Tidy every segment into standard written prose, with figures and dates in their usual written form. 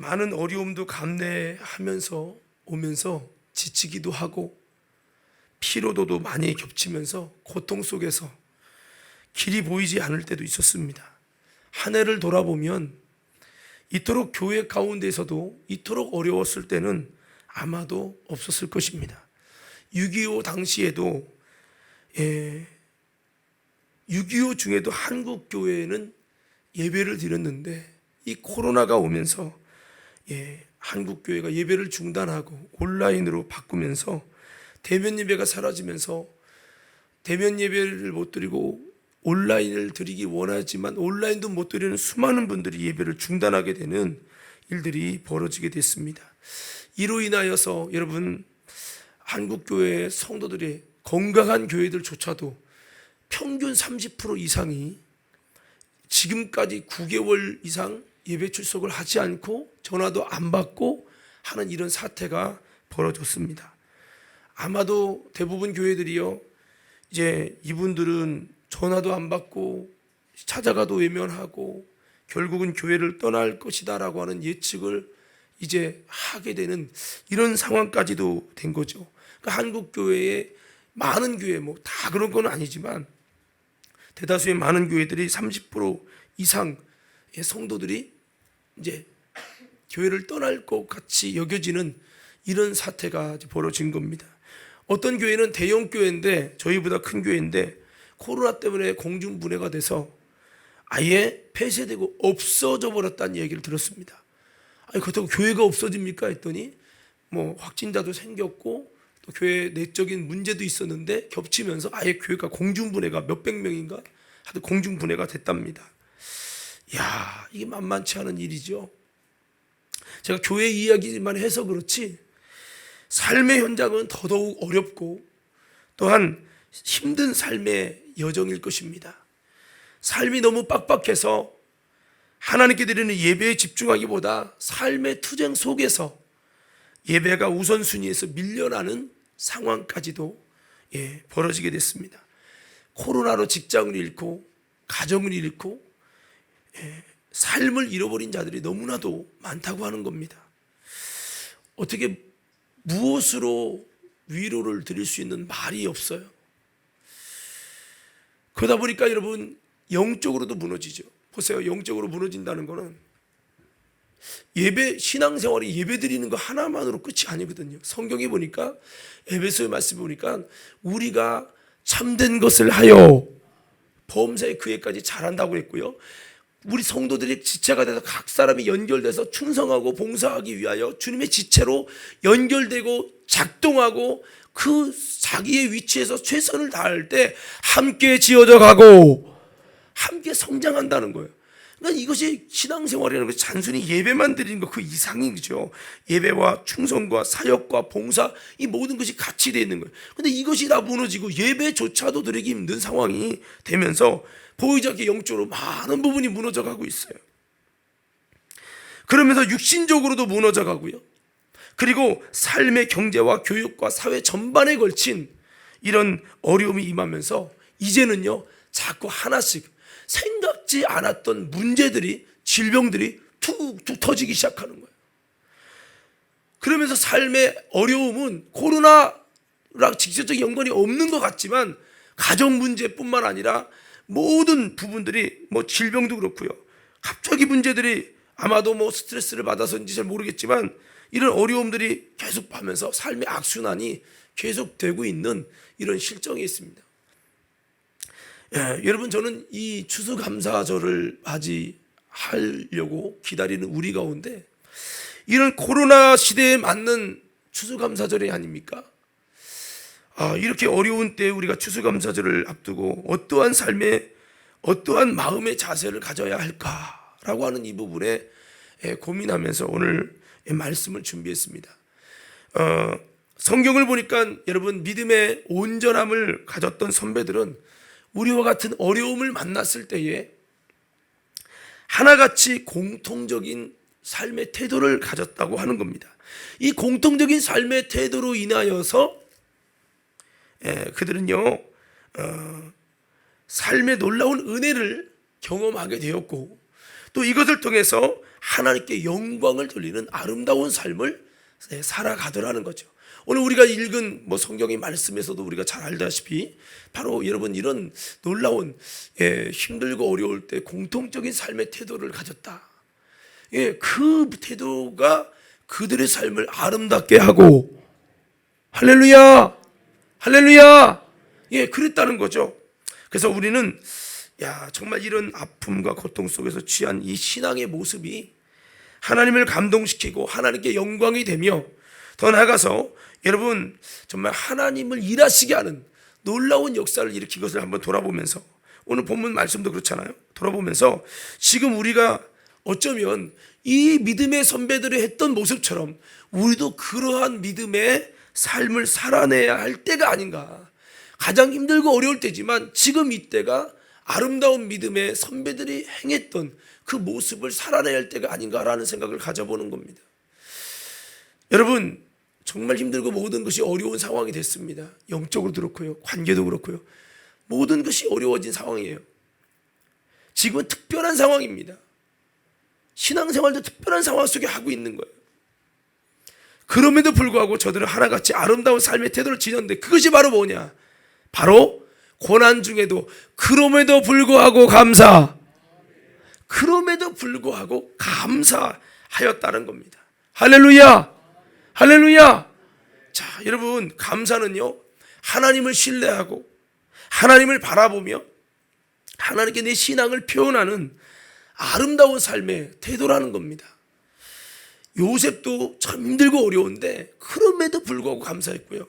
많은 어려움도 감내하면서 오면서 지치기도 하고 피로도도 많이 겹치면서 고통 속에서 길이 보이지 않을 때도 있었습니다. 한 해를 돌아보면 이토록 교회 가운데서도 이토록 어려웠을 때는 아마도 없었을 것입니다. 6.25 당시에도 6.25 중에도 한국 교회에는 예배를 드렸는데 이 코로나가 오면서 한국 교회가 예배를 중단하고 온라인으로 바꾸면서 대면 예배가 사라지면서 대면 예배를 못 드리고 온라인을 드리기 원하지만 온라인도 못 드리는 수많은 분들이 예배를 중단하게 되는 일들이 벌어지게 됐습니다. 이로 인하여서 여러분 한국 교회 성도들의 건강한 교회들조차도 평균 30% 이상이 지금까지 9개월 이상 예배 출석을 하지 않고 전화도 안 받고 하는 이런 사태가 벌어졌습니다. 아마도 대부분 교회들이요, 이제 이분들은 전화도 안 받고 찾아가도 외면하고 결국은 교회를 떠날 것이다 라고 하는 예측을 이제 하게 되는 이런 상황까지도 된 거죠. 그러니까 한국 교회의 많은 교회, 뭐 다 그런 건 아니지만 대다수의 많은 교회들이 30% 이상의 성도들이 이제 교회를 떠날 것 같이 여겨지는 이런 사태가 벌어진 겁니다. 어떤 교회는 대형 교회인데, 저희보다 큰 교회인데 코로나 때문에 공중분해가 돼서 아예 폐쇄되고 없어져 버렸다는 얘기를 들었습니다. 아니 그렇다고 교회가 없어집니까 했더니 뭐 확진자도 생겼고 또 교회 내적인 문제도 있었는데 겹치면서 아예 교회가 공중분해가 몇백 명인가 하여튼 공중분해가 됐답니다. 이야, 이게 만만치 않은 일이죠. 제가 교회 이야기만 해서 그렇지 삶의 현장은 더더욱 어렵고 또한 힘든 삶의 여정일 것입니다. 삶이 너무 빡빡해서 하나님께 드리는 예배에 집중하기보다 삶의 투쟁 속에서 예배가 우선순위에서 밀려나는 상황까지도 벌어지게 됐습니다. 코로나로 직장을 잃고 가정을 잃고 삶을 잃어버린 자들이 너무나도 많다고 하는 겁니다. 어떻게 무엇으로 위로를 드릴 수 있는 말이 없어요. 그러다 보니까 여러분 영적으로도 무너지죠. 보세요, 영적으로 무너진다는 거는 예배, 신앙생활이 예배 드리는 거 하나만으로 끝이 아니거든요. 성경에 보니까 에베소의 말씀 보니까 우리가 참된 것을 하여 범사에 그에까지 잘한다고 했고요. 우리 성도들이 지체가 돼서 각 사람이 연결돼서 충성하고 봉사하기 위하여 주님의 지체로 연결되고 작동하고 그 자기의 위치에서 최선을 다할 때 함께 지어져 가고 함께 성장한다는 거예요. 그러니까 이것이 신앙생활이라는 것이 단순히 예배만 드리는 것 그 이상이죠. 예배와 충성과 사역과 봉사 이 모든 것이 같이 되어 있는 거예요. 그런데 이것이 다 무너지고 예배조차도 드리기 힘든 상황이 되면서 보이지 않게 영적으로 많은 부분이 무너져 가고 있어요. 그러면서 육신적으로도 무너져 가고요. 그리고 삶의 경제와 교육과 사회 전반에 걸친 이런 어려움이 임하면서 이제는요 자꾸 하나씩 생각지 않았던 문제들이 질병들이 툭툭 터지기 시작하는 거예요. 그러면서 삶의 어려움은 코로나랑 직접적인 연관이 없는 것 같지만 가정 문제뿐만 아니라 모든 부분들이 뭐 질병도 그렇고요. 갑자기 문제들이 아마도 뭐 스트레스를 받아서인지 잘 모르겠지만 이런 어려움들이 계속하면서 삶의 악순환이 계속되고 있는 이런 실정이 있습니다. 여러분 저는 이 추수감사절을 맞이하려고 기다리는 우리 가운데 이런 코로나 시대에 맞는 추수감사절이 아닙니까? 이렇게 어려운 때 우리가 추수감사절을 앞두고 어떠한 삶의 어떠한 마음의 자세를 가져야 할까라고 하는 이 부분에 고민하면서 오늘 말씀을 준비했습니다. 성경을 보니까 여러분 믿음의 온전함을 가졌던 선배들은 우리와 같은 어려움을 만났을 때에 하나같이 공통적인 삶의 태도를 가졌다고 하는 겁니다. 이 공통적인 삶의 태도로 인하여서 그들은요 삶의 놀라운 은혜를 경험하게 되었고 또 이것을 통해서 하나님께 영광을 돌리는 아름다운 삶을 살아가더라는 거죠. 오늘 우리가 읽은 성경의 말씀에서도 우리가 잘 알다시피 바로 여러분 이런 놀라운 힘들고 어려울 때 공통적인 삶의 태도를 가졌다. 그 태도가 그들의 삶을 아름답게 하고 할렐루야 할렐루야 그랬다는 거죠. 그래서 우리는 정말 이런 아픔과 고통 속에서 취한 이 신앙의 모습이 하나님을 감동시키고 하나님께 영광이 되며 더 나아가서 여러분 정말 하나님을 일하시게 하는 놀라운 역사를 일으킨 것을 한번 돌아보면서 오늘 본문 말씀도 그렇잖아요. 돌아보면서 지금 우리가 어쩌면 이 믿음의 선배들이 했던 모습처럼 우리도 그러한 믿음의 삶을 살아내야 할 때가 아닌가. 가장 힘들고 어려울 때지만 지금 이때가 아름다운 믿음의 선배들이 행했던 그 모습을 살아내야 할 때가 아닌가라는 생각을 가져보는 겁니다. 여러분 정말 힘들고 모든 것이 어려운 상황이 됐습니다. 영적으로도 그렇고요, 관계도 그렇고요. 모든 것이 어려워진 상황이에요. 지금은 특별한 상황입니다. 신앙생활도 특별한 상황 속에 하고 있는 거예요. 그럼에도 불구하고 저들은 하나같이 아름다운 삶의 태도를 지녔는데 그것이 바로 뭐냐? 바로 고난 중에도 그럼에도 불구하고 감사하였다는 겁니다. 할렐루야 할렐루야. 자, 여러분 감사는요 하나님을 신뢰하고 하나님을 바라보며 하나님께 내 신앙을 표현하는 아름다운 삶의 태도라는 겁니다. 요셉도 참 힘들고 어려운데 그럼에도 불구하고 감사했고요.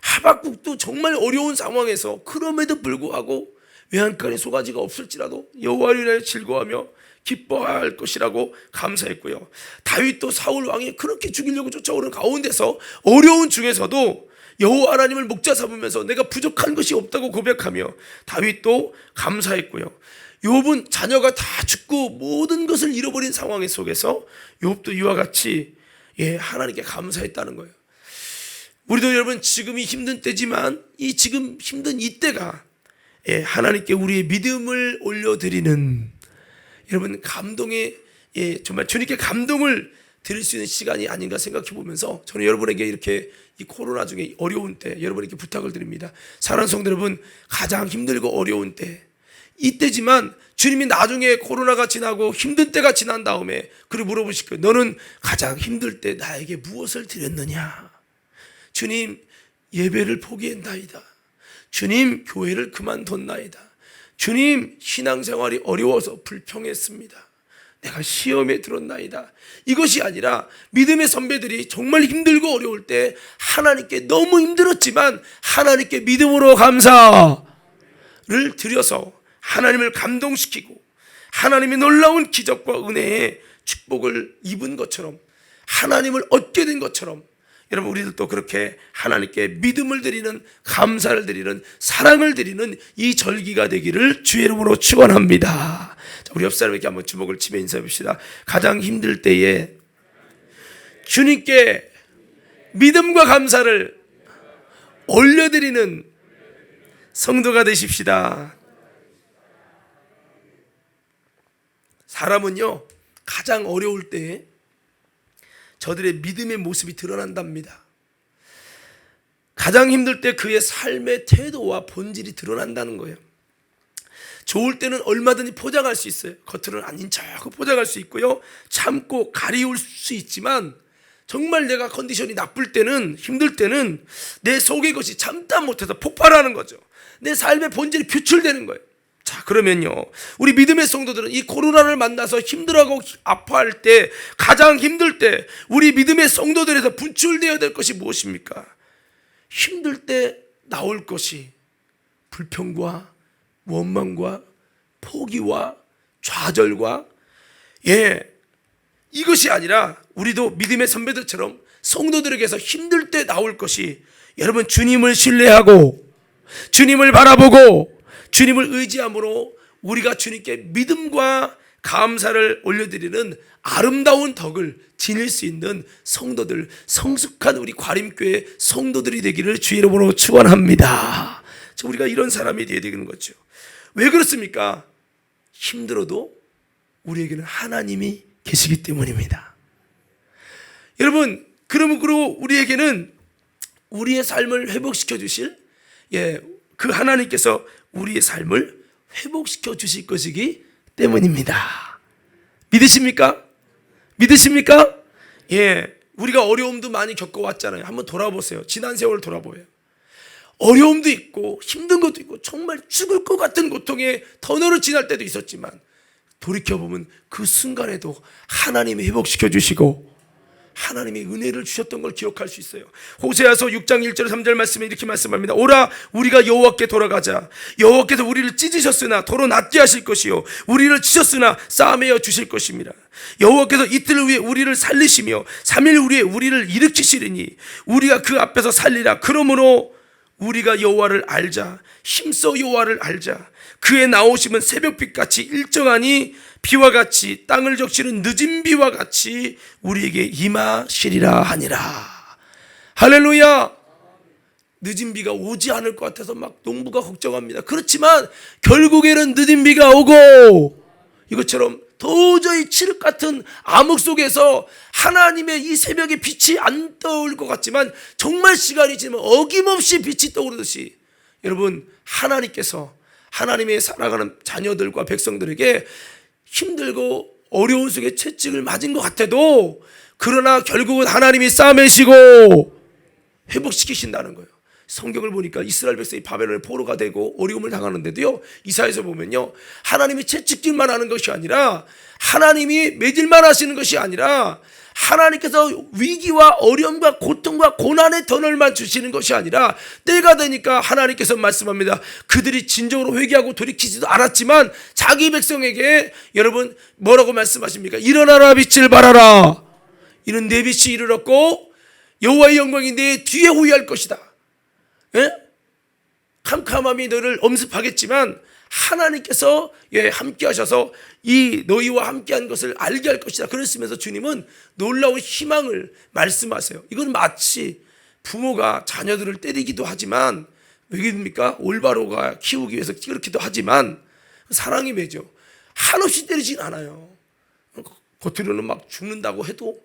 하박국도 정말 어려운 상황에서 그럼에도 불구하고 외양간에 소가지가 없을지라도 여호와를 인하여 즐거워하며 기뻐할 것이라고 감사했고요. 다윗도 사울 왕이 그렇게 죽이려고 쫓아오는 가운데서 어려운 중에서도 여호와 하나님을 목자 삼으면서 내가 부족한 것이 없다고 고백하며 다윗도 감사했고요. 욥은 자녀가 다 죽고 모든 것을 잃어버린 상황 속에서 욥도 이와 같이 하나님께 감사했다는 거예요. 우리도 여러분 지금이 힘든 때지만 이 지금 힘든 이때가 하나님께 우리의 믿음을 올려드리는 여러분 감동의 정말 주님께 감동을 드릴 수 있는 시간이 아닌가 생각해 보면서 저는 여러분에게 이렇게 이 코로나 중에 어려운 때 여러분에게 부탁을 드립니다. 사랑하는 성도 여러분, 가장 힘들고 어려운 때 이때지만 주님이 나중에 코로나가 지나고 힘든 때가 지난 다음에 그를 물어보실 거예요. 너는 가장 힘들 때 나에게 무엇을 드렸느냐? 주님, 예배를 포기했나이다. 주님, 교회를 그만뒀나이다. 주님, 신앙생활이 어려워서 불평했습니다. 내가 시험에 들었나이다. 이것이 아니라 믿음의 선배들이 정말 힘들고 어려울 때 하나님께 너무 힘들었지만 하나님께 믿음으로 감사를 드려서 하나님을 감동시키고 하나님의 놀라운 기적과 은혜의 축복을 입은 것처럼 하나님을 얻게 된 것처럼 여러분 우리들도 그렇게 하나님께 믿음을 드리는 감사를 드리는 사랑을 드리는 이 절기가 되기를 주의 이름으로 축원합니다. 우리 옆 사람에게 한번 주먹을 치며 인사해 봅시다. 가장 힘들 때에 주님께 믿음과 감사를 올려드리는 성도가 되십시다. 사람은요 가장 어려울 때 저들의 믿음의 모습이 드러난답니다. 가장 힘들 때 그의 삶의 태도와 본질이 드러난다는 거예요. 좋을 때는 얼마든지 포장할 수 있어요. 겉으로는 아닌 척 포장할 수 있고요. 참고 가리울 수 있지만 정말 내가 컨디션이 나쁠 때는 힘들 때는 내 속의 것이 참다 못해서 폭발하는 거죠. 내 삶의 본질이 표출되는 거예요. 자, 그러면요 우리 믿음의 성도들은 이 코로나를 만나서 힘들어하고 아파할 때 가장 힘들 때 우리 믿음의 성도들에서 분출되어야 될 것이 무엇입니까? 힘들 때 나올 것이 불평과 원망과 포기와 좌절과 이것이 아니라 우리도 믿음의 선배들처럼 성도들에게서 힘들 때 나올 것이 여러분 주님을 신뢰하고 주님을 바라보고 주님을 의지함으로 우리가 주님께 믿음과 감사를 올려드리는 아름다운 덕을 지닐 수 있는 성도들, 성숙한 우리 과림교회 성도들이 되기를 주의 이름으로 축원합니다. 우리가 이런 사람이 되어야 되는 거죠. 왜 그렇습니까? 힘들어도 우리에게는 하나님이 계시기 때문입니다. 여러분, 그러므로 우리에게는 우리의 삶을 회복시켜 주실 그 하나님께서 우리의 삶을 회복시켜 주실 것이기 때문입니다. 믿으십니까? 믿으십니까? 우리가 어려움도 많이 겪어왔잖아요. 한번 돌아보세요. 지난 세월 돌아보세요. 어려움도 있고 힘든 것도 있고 정말 죽을 것 같은 고통의 터널을 지날 때도 있었지만 돌이켜보면 그 순간에도 하나님이 회복시켜 주시고 하나님이 은혜를 주셨던 걸 기억할 수 있어요. 호세아서 6장 1절 3절 말씀에 이렇게 말씀합니다. 오라 우리가 여호와께 돌아가자. 여호와께서 우리를 찢으셨으나 도로 낫게 하실 것이요 우리를 치셨으나 싸매어 주실 것입니다. 여호와께서 이틀 후에 우리를 살리시며 3일 후에 우리를 일으키시리니 우리가 그 앞에서 살리라. 그러므로 우리가 여호와를 알자. 힘써 여호와를 알자. 그의 나오심은 새벽빛같이 일정하니 비와 같이 땅을 적시는 늦은 비와 같이 우리에게 임하시리라 하니라. 할렐루야. 늦은 비가 오지 않을 것 같아서 막 농부가 걱정합니다. 그렇지만 결국에는 늦은 비가 오고 이것처럼 도저히 칠흑 같은 암흑 속에서 하나님의 이 새벽의 빛이 안 떠올 것 같지만 정말 시간이 지나면 어김없이 빛이 떠오르듯이 여러분 하나님께서 하나님의 살아가는 자녀들과 백성들에게 힘들고 어려운 속에 채찍을 맞은 것 같아도 그러나 결국은 하나님이 싸매시고 회복시키신다는 거예요. 성경을 보니까 이스라엘 백성이 바벨론의 포로가 되고 어려움을 당하는데도요, 이사야서 보면요, 하나님이 채찍질만 하는 것이 아니라 하나님이 매질만 하시는 것이 아니라 하나님께서 위기와 어려움과 고통과 고난의 터널만 주시는 것이 아니라 때가 되니까 하나님께서 말씀합니다. 그들이 진정으로 회개하고 돌이키지도 않았지만 자기 백성에게 여러분 뭐라고 말씀하십니까? 일어나라 빛을 발하라. 이는 내 빛이 이르렀고 여호와의 영광이 내 뒤에 후회할 것이다. 캄캄함이 너를 엄습하겠지만 하나님께서 함께 하셔서 이 너희와 함께한 것을 알게 할 것이다. 그랬으면서 주님은 놀라운 희망을 말씀하세요. 이건 마치 부모가 자녀들을 때리기도 하지만 왜 그럽니까? 올바로가 키우기 위해서 그렇기도 하지만 사랑이 매죠. 한없이 때리진 않아요. 겉으로는 막 죽는다고 해도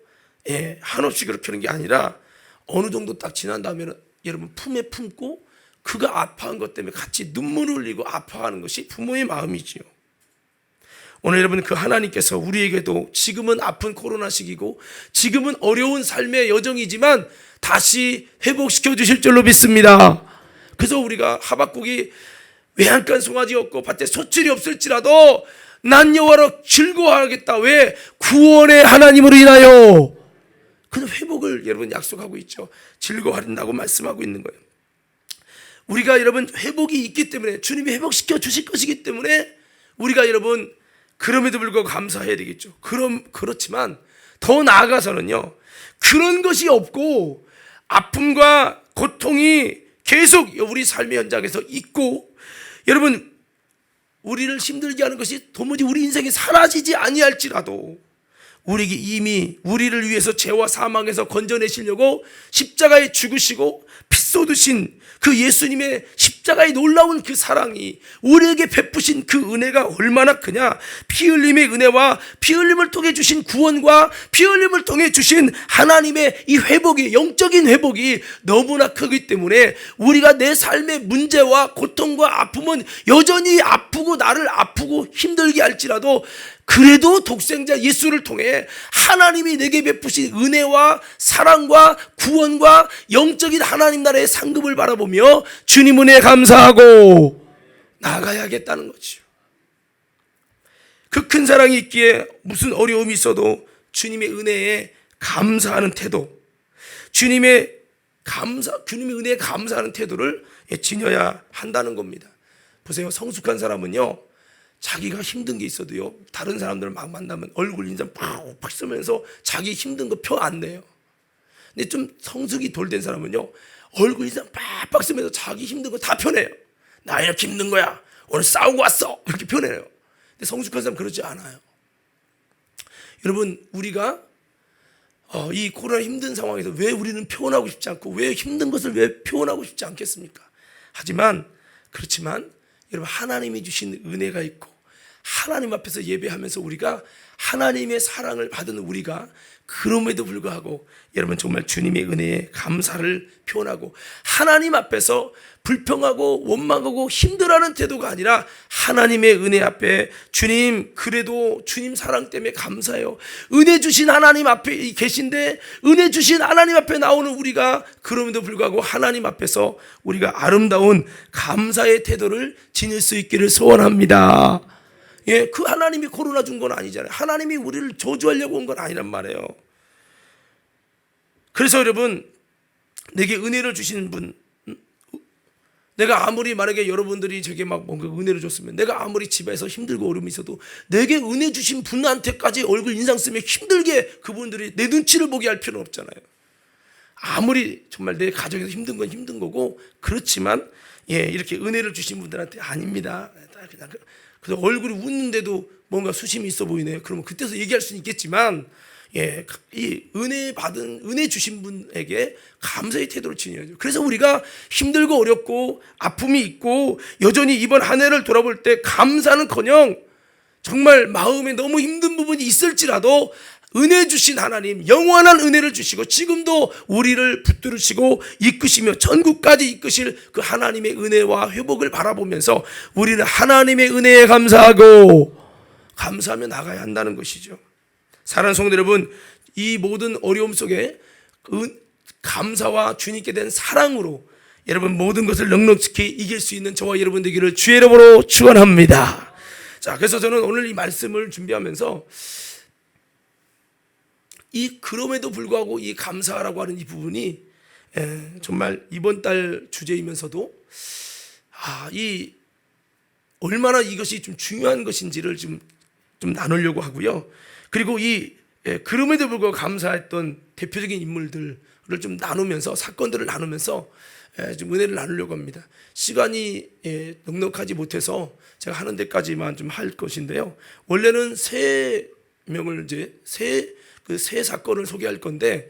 한없이 그렇게 하는 게 아니라 어느 정도 딱 지난 다음에는 여러분 품에 품고 그가 아파한 것 때문에 같이 눈물을 흘리고 아파하는 것이 부모의 마음이지요. 오늘 여러분 그 하나님께서 우리에게도 지금은 아픈 코로나 시기고 지금은 어려운 삶의 여정이지만 다시 회복시켜 주실 줄로 믿습니다. 그래서 우리가 하박국이 외양간 송아지 없고 밭에 소출이 없을지라도 난 여호와로 즐거워하겠다. 왜? 구원의 하나님으로 인하여. 그 회복을 여러분 약속하고 있죠. 즐거워한다고 말씀하고 있는 거예요. 우리가 여러분 회복이 있기 때문에 주님이 회복시켜 주실 것이기 때문에 우리가 여러분 그럼에도 불구하고 감사해야 되겠죠. 그렇지만 더 나아가서는요, 그런 것이 없고 아픔과 고통이 계속 우리 삶의 현장에서 있고 여러분 우리를 힘들게 하는 것이 도무지 우리 인생에 사라지지 아니할지라도 우리에게 이미 우리를 위해서 죄와 사망에서 건져내시려고 십자가에 죽으시고 피 쏟으신 그 예수님의 십자가의 놀라운 그 사랑이 우리에게 베푸신 그 은혜가 얼마나 크냐. 피 흘림의 은혜와 피 흘림을 통해 주신 구원과 피 흘림을 통해 주신 하나님의 이 회복이, 영적인 회복이 너무나 크기 때문에 우리가 내 삶의 문제와 고통과 아픔은 여전히 아프고 나를 아프고 힘들게 할지라도 그래도 독생자 예수를 통해 하나님이 내게 베푸신 은혜와 사랑과 구원과 영적인 하나님 나라의 상급을 바라보며 주님 은혜에 감사하고 나아가야겠다는 거죠. 그 큰 사랑이 있기에 무슨 어려움이 있어도 주님의 은혜에 감사하는 태도, 주님의 은혜에 감사하는 태도를 지녀야 한다는 겁니다. 보세요, 성숙한 사람은요, 자기가 힘든 게 있어도요, 다른 사람들 막 만나면 얼굴 인상 팍팍 쓰면서 자기 힘든 거 표 안 내요. 근데 좀 성숙이 덜 된 사람은요, 얼굴 인상 팍팍 쓰면서 자기 힘든 거 다 펴내요. 나 이렇게 힘든 거야. 오늘 싸우고 왔어. 이렇게 펴내요. 근데 성숙한 사람 그러지 않아요. 여러분, 우리가 이 코로나 힘든 상황에서 왜 우리는 표현하고 싶지 않고 왜 힘든 것을 왜 표현하고 싶지 않겠습니까? 그렇지만 여러분 하나님이 주신 은혜가 있고 하나님 앞에서 예배하면서 우리가 하나님의 사랑을 받은 우리가 그럼에도 불구하고 여러분 정말 주님의 은혜에 감사를 표현하고 하나님 앞에서 불평하고 원망하고 힘들어하는 태도가 아니라 하나님의 은혜 앞에 주님 그래도 주님 사랑 때문에 감사해요. 은혜 주신 하나님 앞에 계신데 은혜 주신 하나님 앞에 나오는 우리가 그럼에도 불구하고 하나님 앞에서 우리가 아름다운 감사의 태도를 지닐 수 있기를 소원합니다. 예, 그 하나님이 코로나 준 건 아니잖아요. 하나님이 우리를 저주하려고 온 건 아니란 말이에요. 그래서 여러분 내게 은혜를 주시는 분, 내가 아무리 만약에 여러분들이 제게 막 뭔가 은혜를 줬으면 내가 아무리 집에서 힘들고 어려움이 있어도 내게 은혜 주신 분한테까지 얼굴 인상 쓰며 힘들게 그분들이 내 눈치를 보게 할 필요는 없잖아요. 아무리 정말 내 가정에서 힘든 건 힘든 거고 그렇지만 예, 이렇게 은혜를 주신 분들한테 아닙니다. 그냥 그래서 얼굴이 웃는데도 뭔가 수심이 있어 보이네요. 그러면 그때서 얘기할 수는 있겠지만 예, 이 은혜 주신 분에게 감사의 태도를 지녀야죠. 그래서 우리가 힘들고 어렵고 아픔이 있고 여전히 이번 한 해를 돌아볼 때 감사는커녕 정말 마음에 너무 힘든 부분이 있을지라도 은혜 주신 하나님, 영원한 은혜를 주시고 지금도 우리를 붙들으시고 이끄시며 전국까지 이끄실 그 하나님의 은혜와 회복을 바라보면서 우리는 하나님의 은혜에 감사하며 나가야 한다는 것이죠. 사랑하는 성도 여러분, 이 모든 어려움 속에 감사와 주님께 대한 사랑으로 여러분 모든 것을 넉넉히 이길 수 있는 저와 여러분 되기를 주의 이름으로 축원합니다. 자, 그래서 저는 오늘 이 말씀을 준비하면서 이 그럼에도 불구하고 이 감사라고 하는 이 부분이 정말 이번 달 주제이면서도 이 얼마나 이것이 좀 중요한 것인지를 좀 나누려고 하고요. 그리고 이 그럼에도 불구하고 감사했던 대표적인 인물들을 좀 나누면서 사건들을 나누면서 좀 은혜를 나누려고 합니다. 시간이 넉넉하지 못해서 제가 하는 데까지만 좀 할 것인데요. 원래는 세 명을 이제 세 사건을 소개할 건데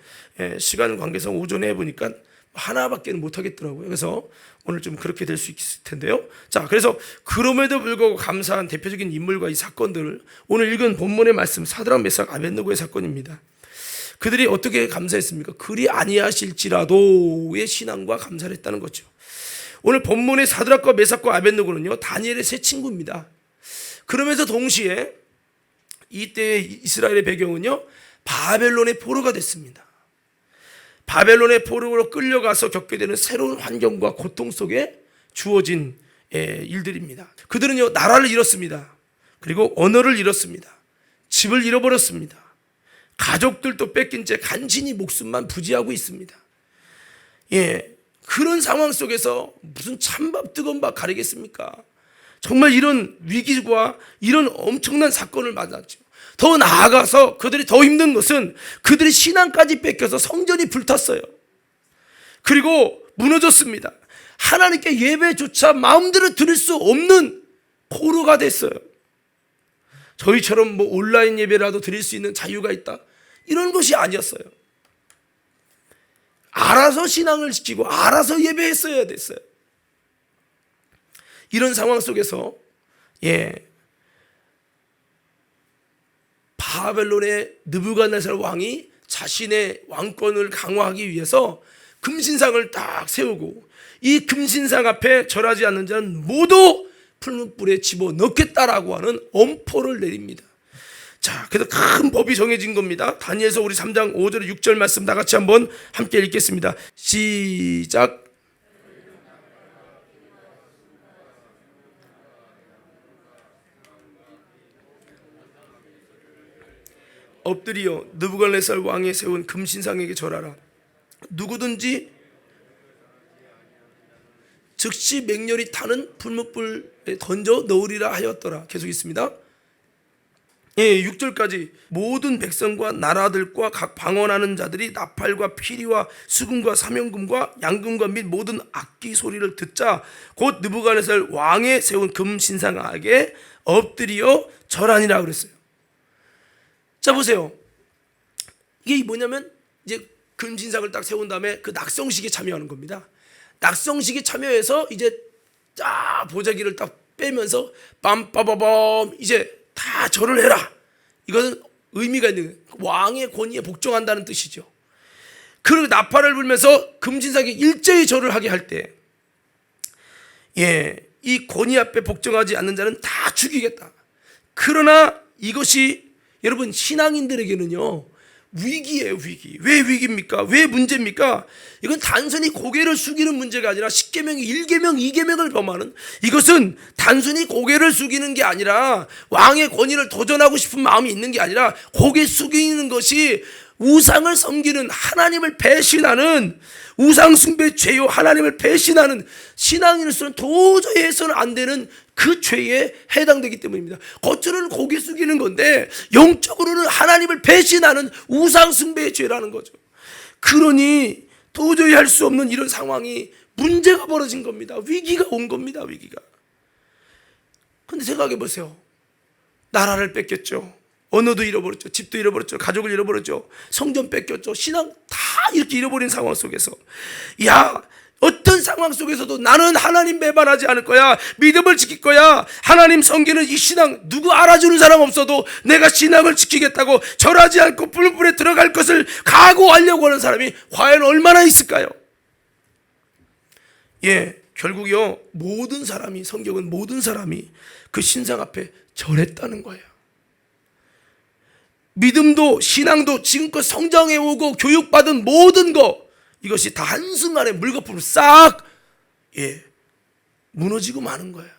시간 관계상 오전에 해보니까 하나밖에는 못 하겠더라고요. 그래서 오늘 좀 그렇게 될 수 있을 텐데요. 자, 그래서 그럼에도 불구하고 감사한 대표적인 인물과 이 사건들을 오늘 읽은 본문의 말씀 사드락 메삭 아벳느고의 사건입니다. 그들이 어떻게 감사했습니까? 그리 아니하실지라도의 신앙과 감사를 했다는 거죠. 오늘 본문의 사드락과 메삭과 아벳느고는요 다니엘의 세 친구입니다. 그러면서 동시에 이때의 이스라엘의 배경은요 바벨론의 포로가 됐습니다. 바벨론의 포로로 끌려가서 겪게 되는 새로운 환경과 고통 속에 주어진 일들입니다. 그들은요 나라를 잃었습니다. 그리고 언어를 잃었습니다. 집을 잃어버렸습니다. 가족들도 뺏긴 채 간신히 목숨만 부지하고 있습니다. 예, 그런 상황 속에서 무슨 찬밥 뜨거운 밥 가리겠습니까? 정말 이런 위기와 이런 엄청난 사건을 만났죠. 더 나아가서 그들이 더 힘든 것은 그들의 신앙까지 뺏겨서 성전이 불탔어요. 그리고 무너졌습니다. 하나님께 예배조차 마음대로 드릴 수 없는 포로가 됐어요. 저희처럼 뭐 온라인 예배라도 드릴 수 있는 자유가 있다, 이런 것이 아니었어요. 알아서 신앙을 지키고 알아서 예배했어야 됐어요. 이런 상황 속에서 바벨론의 느부갓네살 왕이 자신의 왕권을 강화하기 위해서 금신상을 딱 세우고 이 금신상 앞에 절하지 않는 자는 모두 풀무불에 집어넣겠다라고 하는 엄포를 내립니다. 자, 그래서 큰 법이 정해진 겁니다. 다니엘서 우리 3장 5절 6절 말씀 다 같이 한번 함께 읽겠습니다. 시작. 엎드리어 느부갓네살 왕이 세운 금신상에게 절하라. 누구든지 즉시 맹렬히 타는 풀무불에 던져 넣으리라 하였더라. 계속 있습니다. 6절까지 모든 백성과 나라들과 각 방언하는 자들이 나팔과 피리와 수금과 사명금과 양금과 및 모든 악기 소리를 듣자 곧 느부갓네살 왕의 세운 금신상에게 엎드리어 절하니라 그랬어요. 자, 보세요. 이게 뭐냐면 이제 금신상을 딱 세운 다음에 그 낙성식에 참여하는 겁니다. 낙성식에 참여해서 이제 딱 보자기를 딱 빼면서 빰빠바밤 이제 다 절을 해라. 이것은 의미가 있는 거예요. 왕의 권위에 복종한다는 뜻이죠. 그리고 나팔을 불면서 금신상에 일제히 절을 하게 할 때, 이 권위 앞에 복종하지 않는 자는 다 죽이겠다. 그러나 이것이 여러분 신앙인들에게는요 위기예요. 위기. 왜 위기입니까? 왜 문제입니까? 이건 단순히 고개를 숙이는 문제가 아니라 10계명, 1계명, 2계명을 범하는, 이것은 단순히 고개를 숙이는 게 아니라 왕의 권위를 도전하고 싶은 마음이 있는 게 아니라 고개 숙이는 것이 우상을 섬기는, 하나님을 배신하는, 우상 숭배 죄요 하나님을 배신하는 신앙인으로서는 도저히 해서는 안 되는 그 죄에 해당되기 때문입니다. 겉으로는 고개 숙이는 건데 영적으로는 하나님을 배신하는 우상 숭배의 죄라는 거죠. 그러니 도저히 할 수 없는 이런 상황이, 문제가 벌어진 겁니다. 위기가 온 겁니다. 위기가. 근데 생각해 보세요. 나라를 뺏겼죠. 언어도 잃어버렸죠. 집도 잃어버렸죠. 가족을 잃어버렸죠. 성전 뺏겼죠. 신앙 다 이렇게 잃어버린 상황 속에서, 어떤 상황 속에서도 나는 하나님 배반하지 않을 거야. 믿음을 지킬 거야. 하나님 섬기는 이 신앙, 누구 알아주는 사람 없어도 내가 신앙을 지키겠다고 절하지 않고 불불에 들어갈 것을 각오하려고 하는 사람이 과연 얼마나 있을까요? 결국요 모든 사람이, 성경은 모든 사람이 그 신상 앞에 절했다는 거예요. 믿음도 신앙도 지금껏 성장해오고 교육받은 모든 것, 이것이 다 한순간에 물거품으로 싹 무너지고 마는 거예요.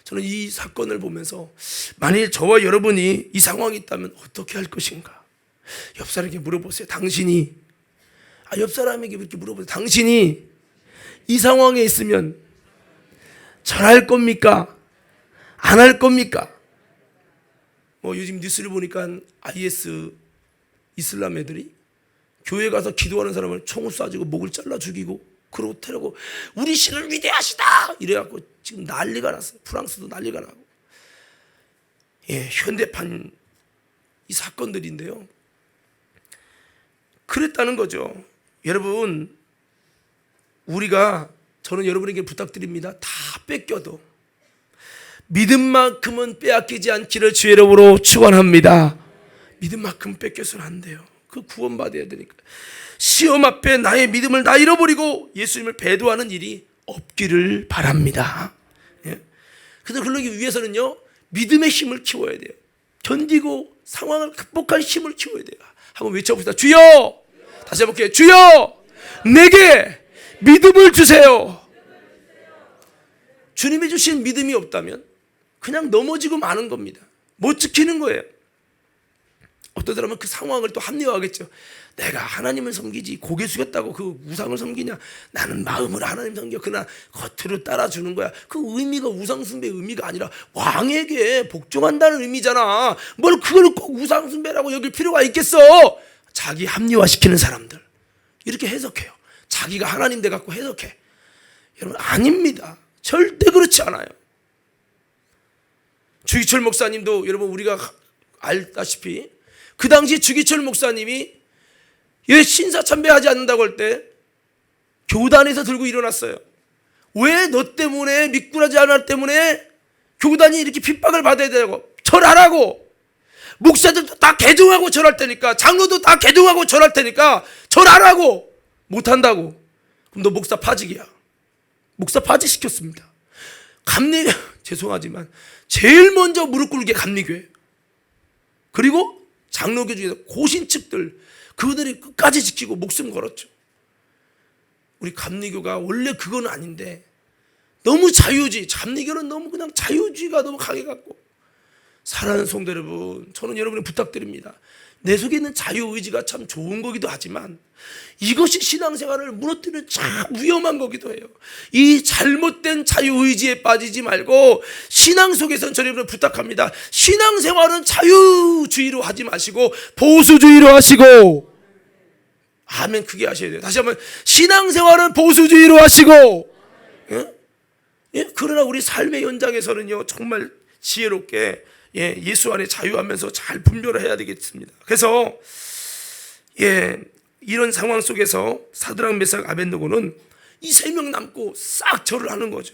저는 이 사건을 보면서 만일 저와 여러분이 이 상황이 있다면 어떻게 할 것인가? 옆 사람에게 물어보세요. 당신이, 옆 사람에게 이렇게 물어보세요. 당신이 이 상황에 있으면 절할 겁니까? 안 할 겁니까? 요즘 뉴스를 보니까 IS 이슬람 애들이 교회 가서 기도하는 사람을 총을 쏴주고 목을 잘라 죽이고, 그러고 테러고, 우리 신은 위대하시다 이래갖고 지금 난리가 났어요. 프랑스도 난리가 나고. 현대판 이 사건들인데요, 그랬다는 거죠. 여러분, 저는 여러분에게 부탁드립니다. 다 뺏겨도 믿음만큼은 빼앗기지 않기를 주의 이름으로 축원합니다. 믿음만큼 뺏겨서는 안 돼요. 그 구원받아야 되니까. 시험 앞에 나의 믿음을 다 잃어버리고 예수님을 배도하는 일이 없기를 바랍니다. 그래서 그러기 위해서는요 믿음의 힘을 키워야 돼요. 견디고 상황을 극복할 힘을 키워야 돼요. 한번 외쳐봅시다. 주여! 다시 해볼게요. 주여! 내게 믿음을 주세요. 주님이 주신 믿음이 없다면 그냥 넘어지고 마는 겁니다. 못 지키는 거예요. 어떤 사람은 그 상황을 또 합리화하겠죠. 내가 하나님을 섬기지 고개 숙였다고 그 우상을 섬기냐? 나는 마음으로 하나님 섬겨. 그러나 겉으로 따라주는 거야. 그 의미가 우상숭배의 의미가 아니라 왕에게 복종한다는 의미잖아. 뭘 그걸 꼭 우상숭배라고 여길 필요가 있겠어? 자기 합리화시키는 사람들 이렇게 해석해요. 자기가 하나님 돼 갖고 해석해. 여러분, 아닙니다. 절대 그렇지 않아요. 주기철 목사님도 여러분 우리가 알다시피 그 당시 주기철 목사님이 왜 신사참배하지 않는다고 할 때 교단에서 들고 일어났어요. 왜 너 때문에, 미꾸라지 하나 때문에 교단이 이렇게 핍박을 받아야 되냐고. 절하라고. 목사들도 다 개종하고 절할 테니까, 장로도 다 개종하고 절할 테니까 절하라고. 못한다고. 그럼 너 목사 파직이야. 목사 파직 시켰습니다. 감리, 죄송하지만 제일 먼저 무릎 꿇게 감리교회, 그리고 장로교 중에서 고신측들, 그들이 끝까지 지키고 목숨 걸었죠. 우리 감리교가 원래 그건 아닌데 너무 자유주의, 감리교는 너무 그냥 자유주의가 너무 강해갖고. 사랑하는 성도 여러분, 저는 여러분을 부탁드립니다. 내 속에 있는 자유의지가 참 좋은 거기도 하지만 이것이 신앙생활을 무너뜨리는 참 위험한 거기도 해요. 이 잘못된 자유의지에 빠지지 말고 신앙 속에서는 저는 여러분을 부탁합니다. 신앙생활은 자유주의로 하지 마시고 보수주의로 하시고, 아멘, 크게 하셔야 돼요. 다시 한번, 신앙생활은 보수주의로 하시고, 그러나 우리 삶의 현장에서는요 정말 지혜롭게 예수 안에 자유하면서 잘 분별을 해야 되겠습니다. 그래서 이런 상황 속에서 사드락, 메삭, 아벳느고는 이 세 명 남고 싹 절을 하는 거죠.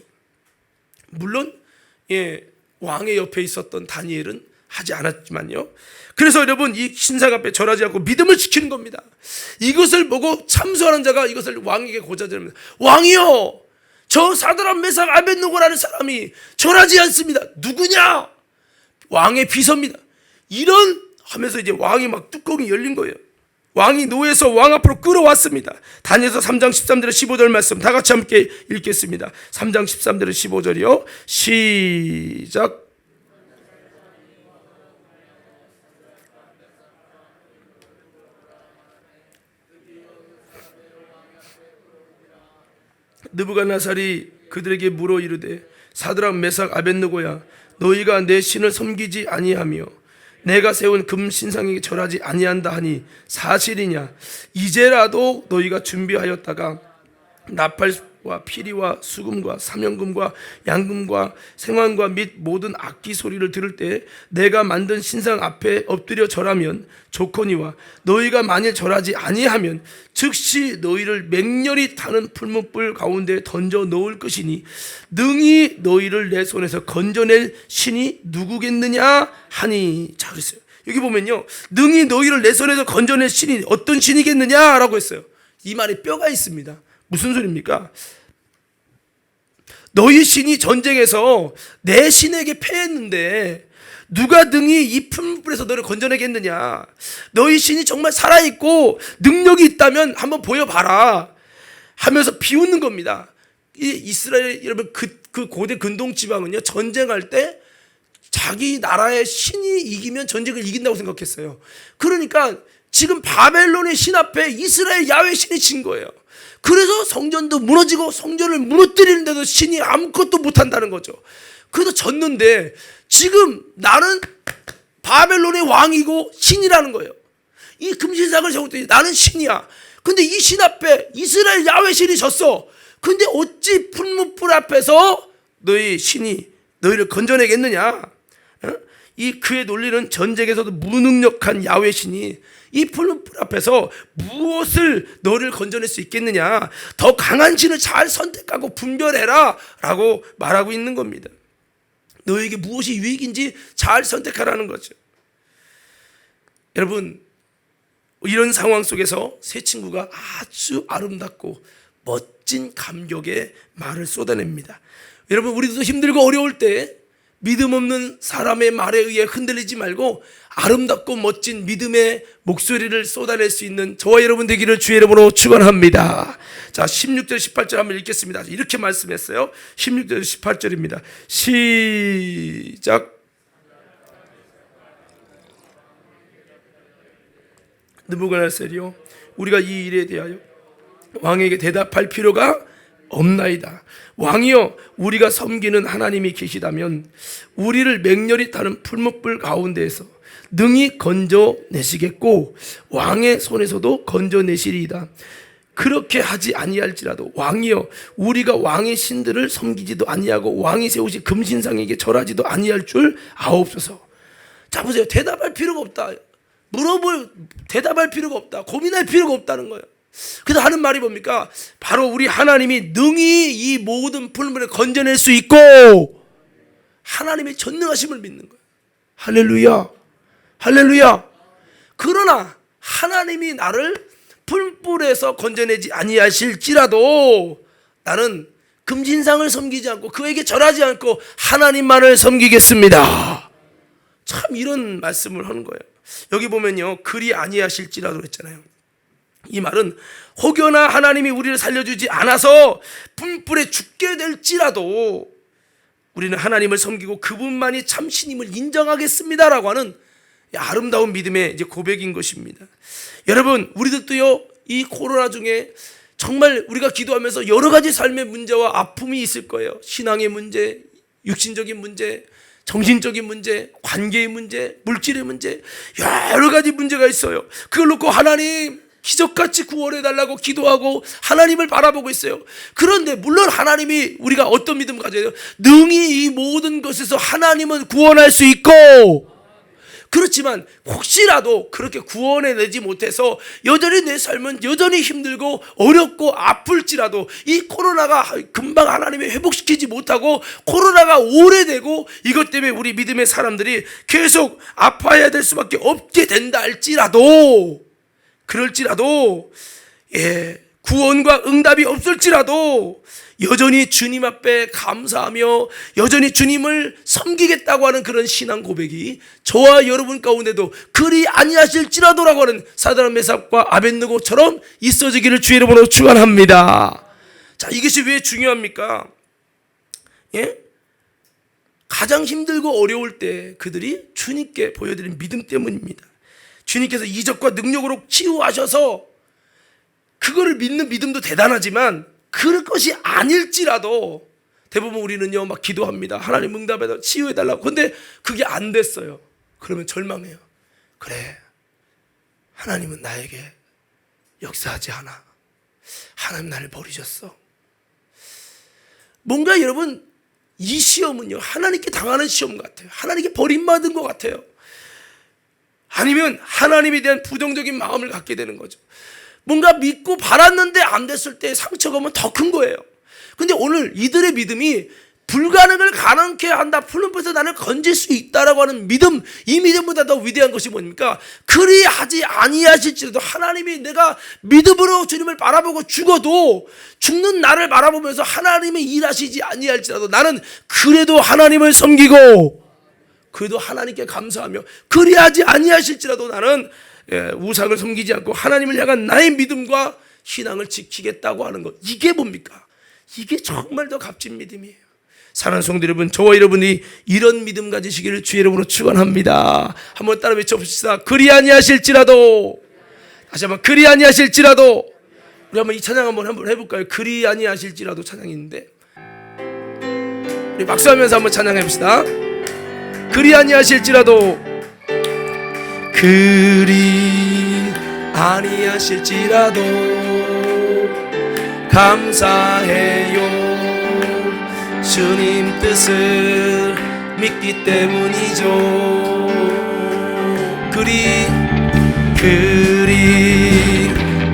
물론 왕의 옆에 있었던 다니엘은 하지 않았지만요. 그래서 여러분 이 신상 앞에 절하지 않고 믿음을 지키는 겁니다. 이것을 보고 참소하는 자가 이것을 왕에게 고자드립니다. 왕이여, 저 사드락 메삭 아벳느고라는 사람이 절하지 않습니다. 누구냐? 왕의 비서입니다. 이런 하면서 이제 왕이 막 뚜껑이 열린 거예요. 왕이 노에서 왕 앞으로 끌어왔습니다. 다니엘서 3장 13절에 15절 말씀 다 같이 함께 읽겠습니다. 3장 13절에 15절이요. 시작. 느부갓네살이 그들에게 물어 이르되 사드락 메삭 아벳느고야, 너희가 내 신을 섬기지 아니하며 내가 세운 금 신상에게 절하지 아니한다 하니 사실이냐? 이제라도 너희가 준비하였다가 나팔과 피리와 수금과 사명금과 양금과 생환과 및 모든 악기 소리를 들을 때 내가 만든 신상 앞에 엎드려 절하면 좋거니와 너희가 만일 절하지 아니하면 즉시 너희를 맹렬히 타는 풀무불 가운데 던져 넣을 것이니 능히 너희를 내 손에서 건져낼 신이 누구겠느냐 하니. 자, 그랬어요. 여기 보면요, 능히 너희를 내 손에서 건져낼 신이 어떤 신이겠느냐라고 했어요. 이 말에 뼈가 있습니다. 무슨 소리입니까? 너희 신이 전쟁에서 내 신에게 패했는데 누가 능히 이 풀무불에서 너를 건져내겠느냐? 너희 신이 정말 살아있고 능력이 있다면 한번 보여봐라 하면서 비웃는 겁니다. 이 이스라엘 여러분 그 고대 근동 지방은요, 전쟁할 때 자기 나라의 신이 이기면 전쟁을 이긴다고 생각했어요. 그러니까 지금 바벨론의 신 앞에 이스라엘 야훼 신이 진 거예요. 그래서 성전도 무너지고 성전을 무너뜨리는데도 신이 아무것도 못한다는 거죠. 그래서 졌는데 지금 나는 바벨론의 왕이고 신이라는 거예요. 이 금신상을 세웠더니 나는 신이야. 근데 이 신 앞에 이스라엘 야훼 신이 졌어. 근데 어찌 풀무불 앞에서 너희 신이 너희를 건져내겠느냐? 이 그의 논리는 전쟁에서도 무능력한 야훼 신이 이 풀무불 앞에서 무엇을 너를 건져낼 수 있겠느냐? 더 강한 신을 잘 선택하고 분별해라 라고 말하고 있는 겁니다. 너에게 무엇이 유익인지 잘 선택하라는 거죠. 여러분, 이런 상황 속에서 세 친구가 아주 아름답고 멋진 감격의 말을 쏟아냅니다. 여러분, 우리도 힘들고 어려울 때 믿음 없는 사람의 말에 의해 흔들리지 말고 아름답고 멋진 믿음의 목소리를 쏟아낼 수 있는 저와 여러분 되기를 주의 이름으로 축원합니다. 자, 16절 18절 한번 읽겠습니다. 이렇게 말씀했어요. 16절 18절입니다. 시작. 느부갓네살이요, 우리가 이 일에 대하여 왕에게 대답할 필요가 없나이다. 왕이여, 우리가 섬기는 하나님이 계시다면 우리를 맹렬히 타는 풀무불 가운데에서 능히 건져내시겠고 왕의 손에서도 건져내시리이다. 그렇게 하지 아니할지라도 왕이여, 우리가 왕의 신들을 섬기지도 아니하고 왕이 세우신 금신상에게 절하지도 아니할 줄 아옵소서. 자, 보세요. 대답할 필요가 없다. 대답할 필요가 없다. 고민할 필요가 없다는 거예요. 그래서 하는 말이 뭡니까? 바로 우리 하나님이 능히 이 모든 풀무불을 건져낼 수 있고 하나님의 전능하심을 믿는 거예요. 할렐루야, 할렐루야. 그러나 하나님이 나를 풀불에서 건져내지 아니하실지라도 나는 금신상을 섬기지 않고 그에게 절하지 않고 하나님만을 섬기겠습니다. 참 이런 말씀을 하는 거예요. 여기 보면요, 그리 아니하실지라도 그랬잖아요. 이 말은 혹여나 하나님이 우리를 살려주지 않아서 풀불에 죽게 될지라도 우리는 하나님을 섬기고 그분만이 참 신임을 인정하겠습니다라고 하는 아름다운 믿음의 이제 고백인 것입니다. 여러분, 우리들도요, 이 코로나 중에 정말 우리가 기도하면서 여러 가지 삶의 문제와 아픔이 있을 거예요. 신앙의 문제, 육신적인 문제, 정신적인 문제, 관계의 문제, 물질의 문제, 여러 가지 문제가 있어요. 그걸 놓고 하나님 기적같이 구원해달라고 기도하고 하나님을 바라보고 있어요. 그런데 물론 하나님이 우리가 어떤 믿음을 가져야 돼요? 능히 이 모든 것에서 하나님은 구원할 수 있고 그렇지만 혹시라도 그렇게 구원해내지 못해서 여전히 내 삶은 여전히 힘들고 어렵고 아플지라도 이 코로나가 금방 하나님이 회복시키지 못하고 코로나가 오래되고 이것 때문에 우리 믿음의 사람들이 계속 아파야 될 수밖에 없게 된다 할지라도, 그럴지라도, 구원과 응답이 없을지라도 여전히 주님 앞에 감사하며 여전히 주님을 섬기겠다고 하는 그런 신앙 고백이 저와 여러분 가운데도 그리 아니하실지라도라고 하는 사드락 메삭과 아벳느고처럼 있어지기를 주의 이름으로 축원합니다. 자, 이것이 왜 중요합니까? 가장 힘들고 어려울 때 그들이 주님께 보여드린 믿음 때문입니다. 주님께서 이적과 능력으로 치유하셔서 그거를 믿는 믿음도 대단하지만 그럴 것이 아닐지라도 대부분 우리는요 막 기도합니다. 하나님 응답해달라, 치유해달라고. 근데 그게 안 됐어요. 그러면 절망해요. 그래, 하나님은 나에게 역사하지 않아. 하나님 나를 버리셨어. 뭔가 여러분 이 시험은요 하나님께 당하는 시험 같아요. 하나님께 버림받은 것 같아요. 아니면 하나님에 대한 부정적인 마음을 갖게 되는 거죠. 뭔가 믿고 바랐는데 안 됐을 때 상처가 오면 더 큰 거예요. 근데 오늘 이들의 믿음이 불가능을 가능케 한다, 풀림에서 나를 건질 수 있다라고 하는 믿음, 이 믿음보다 더 위대한 것이 뭡니까? 그리하지 아니하실지라도 하나님이 내가 믿음으로 주님을 바라보고 죽어도 죽는 나를 바라보면서 하나님이 일하시지 아니할지라도 나는 그래도 하나님을 섬기고 그래도 하나님께 감사하며 그리하지 아니하실지라도 나는 우상을 섬기지 않고 하나님을 향한 나의 믿음과 신앙을 지키겠다고 하는 것, 이게 뭡니까? 이게 정말 더 값진 믿음이에요. 사랑하는 성도 여러분, 저와 여러분이 이런 믿음 가지시기를 주의 이름으로 축원합니다. 한번 따라 외쳐봅시다. 그리 아니하실지라도. 다시 한번 그리 아니하실지라도. 우리 한번 이 찬양 한번 해볼까요? 그리 아니하실지라도 찬양이 있는데 우리 박수하면서 한번 찬양해봅시다. 그리 아니하실지라도, 그리 아니하실지라도 감사해요. 주님 뜻을 믿기 때문이죠. 그리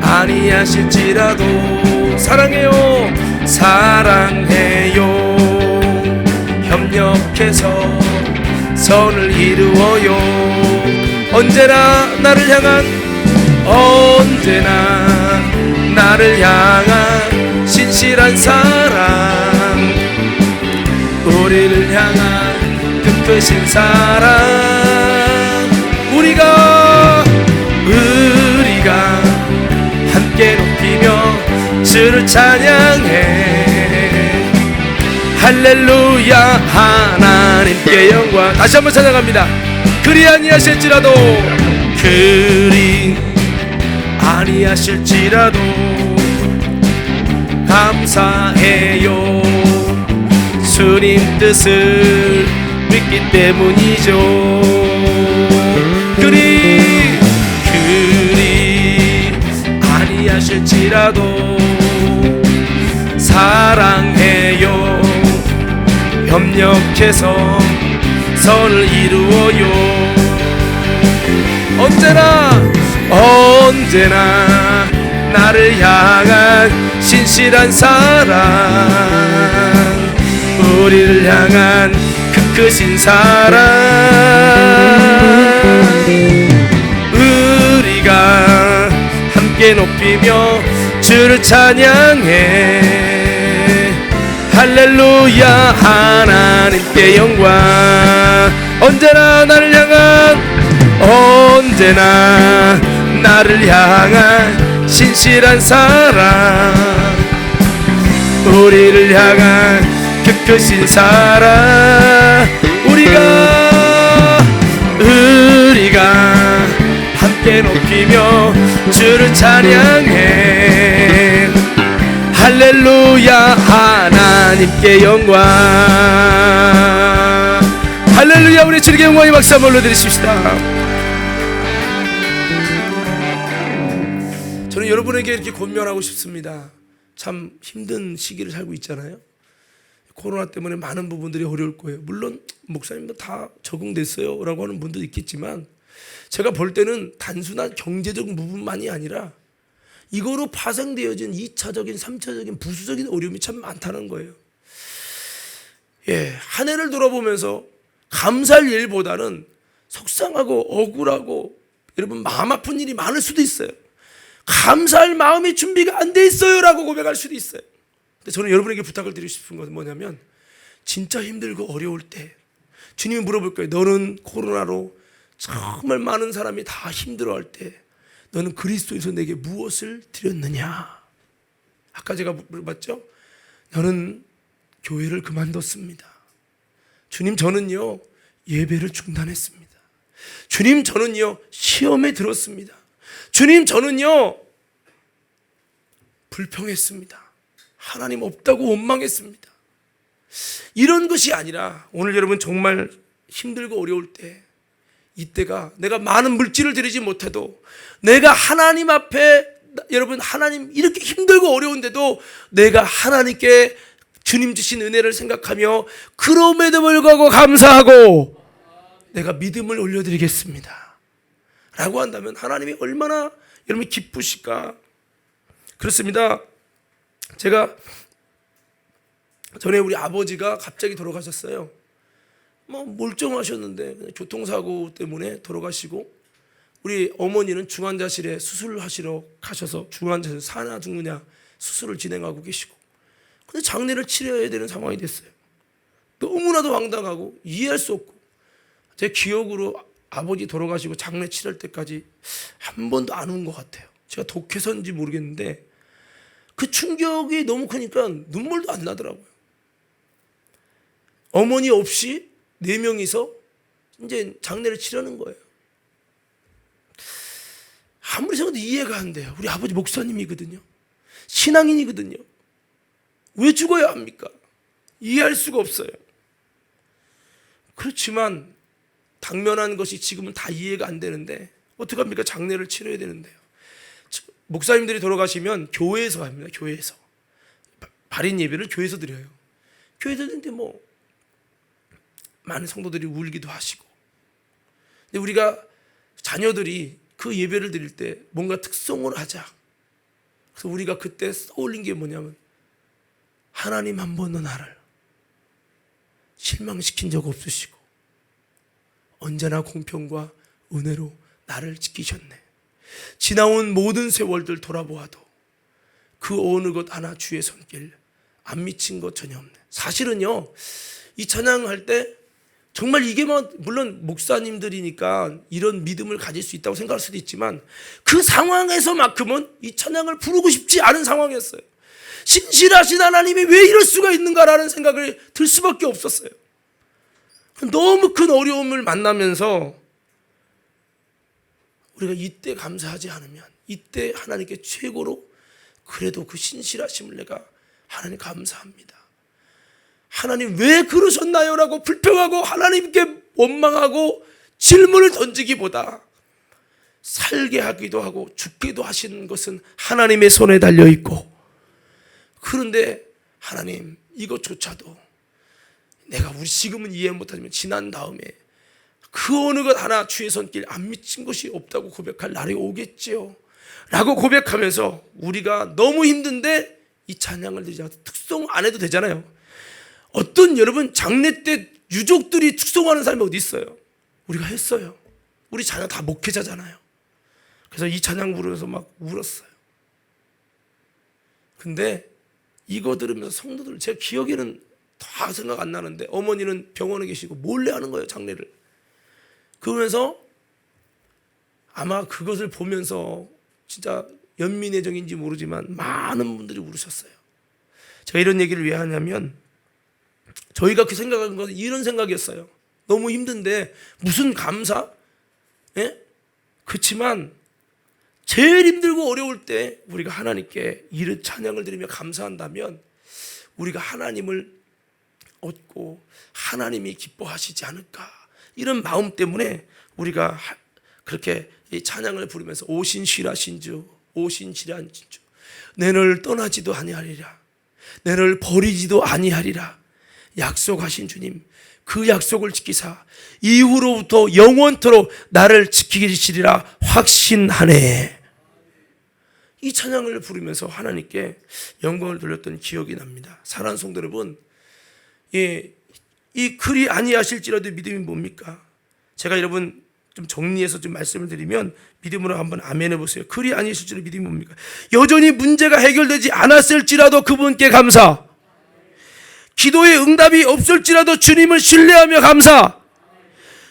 아니하실지라도 사랑해요. 사랑해요. 협력해서 선을 이루어요. 언제나 나를 향한 신실한 사랑, 우리를 향한 끝끝인 사랑, 우리가 함께 높이며 주를 찬양해. 할렐루야, 하나님께 영광. 다시 한번 찬양합니다. 그리 아니하실지라도, 그리 아니하실지라도 감사해요. 주님 뜻을 믿기 때문이죠. 그리 아니하실지라도 사랑해요. 협력해서 선을 이루어요. 언제나 나를 향한 신실한 사랑, 우리를 향한 크신 사랑, 우리가 함께 높이며 주를 찬양해. 할렐루야, 하나님께 영광. 언제나 나를 향한 신실한 사랑, 우리를 향한 크신 사랑, 우리가 함께 높이며 주를 찬양해. 할렐루야, 하나님께 영광. 할렐루야, 우리 주님께 영광의 박수 한번 올려드리십시다. 저는 여러분에게 이렇게 권면하고 싶습니다. 참 힘든 시기를 살고 있잖아요. 코로나 때문에 많은 부분들이 어려울 거예요. 물론 목사님도 다 적응됐어요 라고 하는 분도 있겠지만 제가 볼 때는 단순한 경제적 부분만이 아니라 이거로 파생되어진 2차적인 3차적인 부수적인 어려움이 참 많다는 거예요. 한 해를 돌아보면서 감사할 일보다는 속상하고 억울하고 여러분 마음 아픈 일이 많을 수도 있어요. 감사할 마음의 준비가 안 돼 있어요 라고 고백할 수도 있어요. 근데 저는 여러분에게 부탁을 드리고 싶은 것은 뭐냐면, 진짜 힘들고 어려울 때 주님이 물어볼 거예요. 너는 코로나로 정말 많은 사람이 다 힘들어할 때 너는 그리스도에서 내게 무엇을 드렸느냐? 아까 제가 물어봤죠. 너는 교회를 그만뒀습니다. 주님, 저는요 예배를 중단했습니다. 주님, 저는요 시험에 들었습니다. 주님, 저는요 불평했습니다. 하나님 없다고 원망했습니다. 이런 것이 아니라 오늘 여러분 정말 힘들고 어려울 때, 이때가 내가 많은 물질을 드리지 못해도 내가 하나님 앞에, 여러분 하나님 이렇게 힘들고 어려운데도 내가 하나님께 주님 주신 은혜를 생각하며 그럼에도 불구하고 감사하고 내가 믿음을 올려드리겠습니다 라고 한다면 하나님이 얼마나 여러분 기쁘실까. 그렇습니다. 제가 전에 우리 아버지가 갑자기 돌아가셨어요. 멀쩡하셨는데 교통사고 때문에 돌아가시고, 우리 어머니는 중환자실에 수술을 하시러 가셔서 중환자실 사나 죽느냐 수술을 진행하고 계시고, 근데 장례를 치러야 되는 상황이 됐어요. 너무나도 황당하고 이해할 수 없고, 제 기억으로 아버지 돌아가시고 장례 치를 때까지 한 번도 안 운 것 같아요. 제가 독해서인지 모르겠는데 그 충격이 너무 크니까 눈물도 안 나더라고요. 어머니 없이 4명이서 이제 장례를 치르는 거예요. 아무리 생각해도 이해가 안 돼요. 우리 아버지 목사님이거든요. 신앙인이거든요. 왜 죽어야 합니까? 이해할 수가 없어요. 그렇지만 당면한 것이 지금은 다 이해가 안 되는데 어떡합니까? 장례를 치러야 되는데요. 목사님들이 돌아가시면 교회에서 합니다. 교회에서 발인 예배를 교회에서 드려요. 교회에서 드리는데 많은 성도들이 울기도 하시고, 근데 우리가 자녀들이 그 예배를 드릴 때 뭔가 특성을 하자. 그래서 우리가 그때 떠올린 게 뭐냐면, 하나님 한 번도 나를 실망시킨 적 없으시고 언제나 공평과 은혜로 나를 지키셨네. 지나온 모든 세월들 돌아보아도 그 어느 것 하나 주의 손길 안 미친 것 전혀 없네. 사실은요, 이 찬양할 때 정말 이게 물론 목사님들이니까 이런 믿음을 가질 수 있다고 생각할 수도 있지만 그 상황에서만큼은 이 찬양을 부르고 싶지 않은 상황이었어요. 신실하신 하나님이 왜 이럴 수가 있는가라는 생각을 들 수밖에 없었어요. 너무 큰 어려움을 만나면서 우리가 이때 감사하지 않으면, 이때 하나님께 최고로 그래도 그 신실하심을 내가 하나님 감사합니다. 하나님 왜 그러셨나요? 라고 불평하고 하나님께 원망하고 질문을 던지기보다 살게 하기도 하고 죽기도 하시는 것은 하나님의 손에 달려있고, 그런데 하나님 이것조차도 내가 우리 지금은 이해 못하지만 지난 다음에 그 어느 것 하나 주의 손길 안 미친 것이 없다고 고백할 날이 오겠지요 라고 고백하면서, 우리가 너무 힘든데 이 찬양을 드리자. 특송 안 해도 되잖아요. 어떤 여러분 장례 때 유족들이 특송하는 사람이 어디 있어요? 우리가 했어요. 우리 자녀 다 목회자잖아요. 그래서 이 찬양 부르면서 막 울었어요. 근데 이거 들으면서 성도들, 제 기억에는 다 생각 안 나는데 어머니는 병원에 계시고 몰래 하는 거예요, 장례를. 그러면서 아마 그것을 보면서 진짜 연민의정인지 모르지만 많은 분들이 울으셨어요. 제가 이런 얘기를 왜 하냐면, 저희가 그 생각한 것은 이런 생각이었어요. 너무 힘든데 무슨 감사? 예? 그렇지만 제일 힘들고 어려울 때 우리가 하나님께 이런 찬양을 드리며 감사한다면 우리가 하나님을 얻고 하나님이 기뻐하시지 않을까, 이런 마음 때문에 우리가 그렇게 이 찬양을 부르면서 오신실하신 주, 오신실한 주, 너를 떠나지도 아니하리라, 너를 버리지도 아니하리라 약속하신 주님, 그 약속을 지키사 이후로부터 영원토록 나를 지키시리라 확신하네. 이 찬양을 부르면서 하나님께 영광을 돌렸던 기억이 납니다. 사랑하는 성도 여러분, 이 그리 아니하실지라도 믿음이 뭡니까? 제가 여러분 좀 정리해서 좀 말씀을 드리면 믿음으로 한번 아멘 해보세요. 그리 아니하실지라도 믿음이 뭡니까? 여전히 문제가 해결되지 않았을지라도 그분께 감사, 기도의 응답이 없을지라도 주님을 신뢰하며 감사,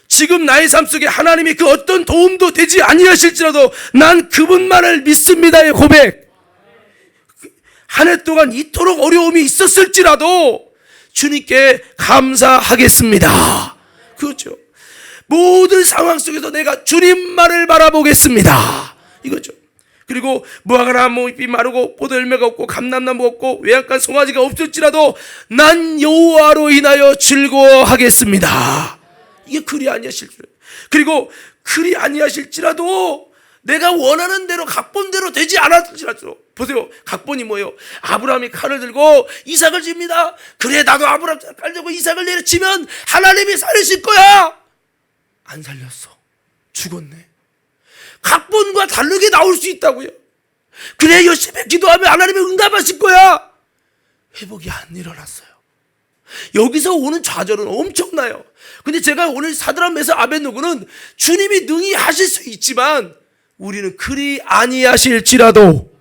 지금 나의 삶 속에 하나님이 그 어떤 도움도 되지 아니하실지라도 난 그분만을 믿습니다의 고백. 한 해 동안 이토록 어려움이 있었을지라도 주님께 감사하겠습니다. 그렇죠. 모든 상황 속에서 내가 주님만을 바라보겠습니다. 이거죠. 그리고 무화과나 잎이 마르고 포도 열매가 없고 감람나무가 없고 외양간 송아지가 없을지라도 난 여호와로 인하여 즐거워하겠습니다. 이게 그리 아니하실지라도. 그리고 그리 아니하실지라도 내가 원하는 대로 각본대로 되지 않았을지라도, 보세요. 각본이 뭐예요? 아브라함이 칼을 들고 이삭을 집니다. 그래 나도 아브라함 칼 들고 이삭을 내려치면 하나님이 살리실 거야. 안 살렸어. 죽었네. 각본과 다르게 나올 수 있다고요. 그래 열심히 기도하면 하나님이 응답하실 거야. 회복이 안 일어났어요. 여기서 오는 좌절은 엄청나요. 근데 제가 오늘 사드락 메삭 아벳느고는 주님이 능히 하실 수 있지만 우리는 그리 아니하실지라도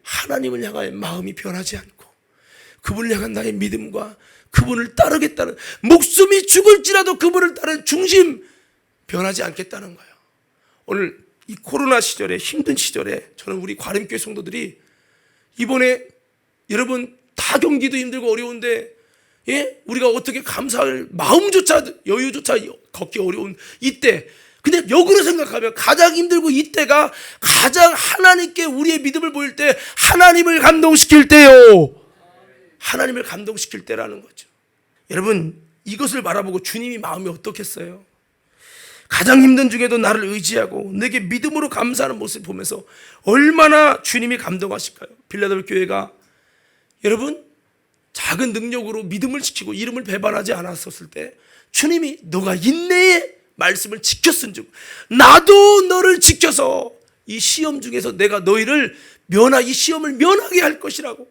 하나님을 향하여 마음이 변하지 않고 그분을 향한 나의 믿음과 그분을 따르겠다는, 목숨이 죽을지라도 그분을 따르는 중심 변하지 않겠다는 거예요. 오늘 이 코로나 시절에, 힘든 시절에 저는 우리 과림교회 성도들이 이번에 여러분 다 경기도 힘들고 어려운데 우리가 어떻게 감사할 마음조차 여유조차 걷기 어려운 이때, 근데 역으로 생각하면 가장 힘들고 이때가 가장 하나님께 우리의 믿음을 보일 때, 하나님을 감동시킬 때요. 하나님을 감동시킬 때라는 거죠. 여러분 이것을 바라보고 주님이 마음이 어떻겠어요? 가장 힘든 중에도 나를 의지하고 내게 믿음으로 감사하는 모습을 보면서 얼마나 주님이 감동하실까요? 빌라델피아 교회가 여러분 작은 능력으로 믿음을 지키고 이름을 배반하지 않았었을 때 주님이 너가 인내의 말씀을 지켰은즉 나도 너를 지켜서 이 시험 중에서 내가 너희를 이 시험을 면하게 할 것이라고.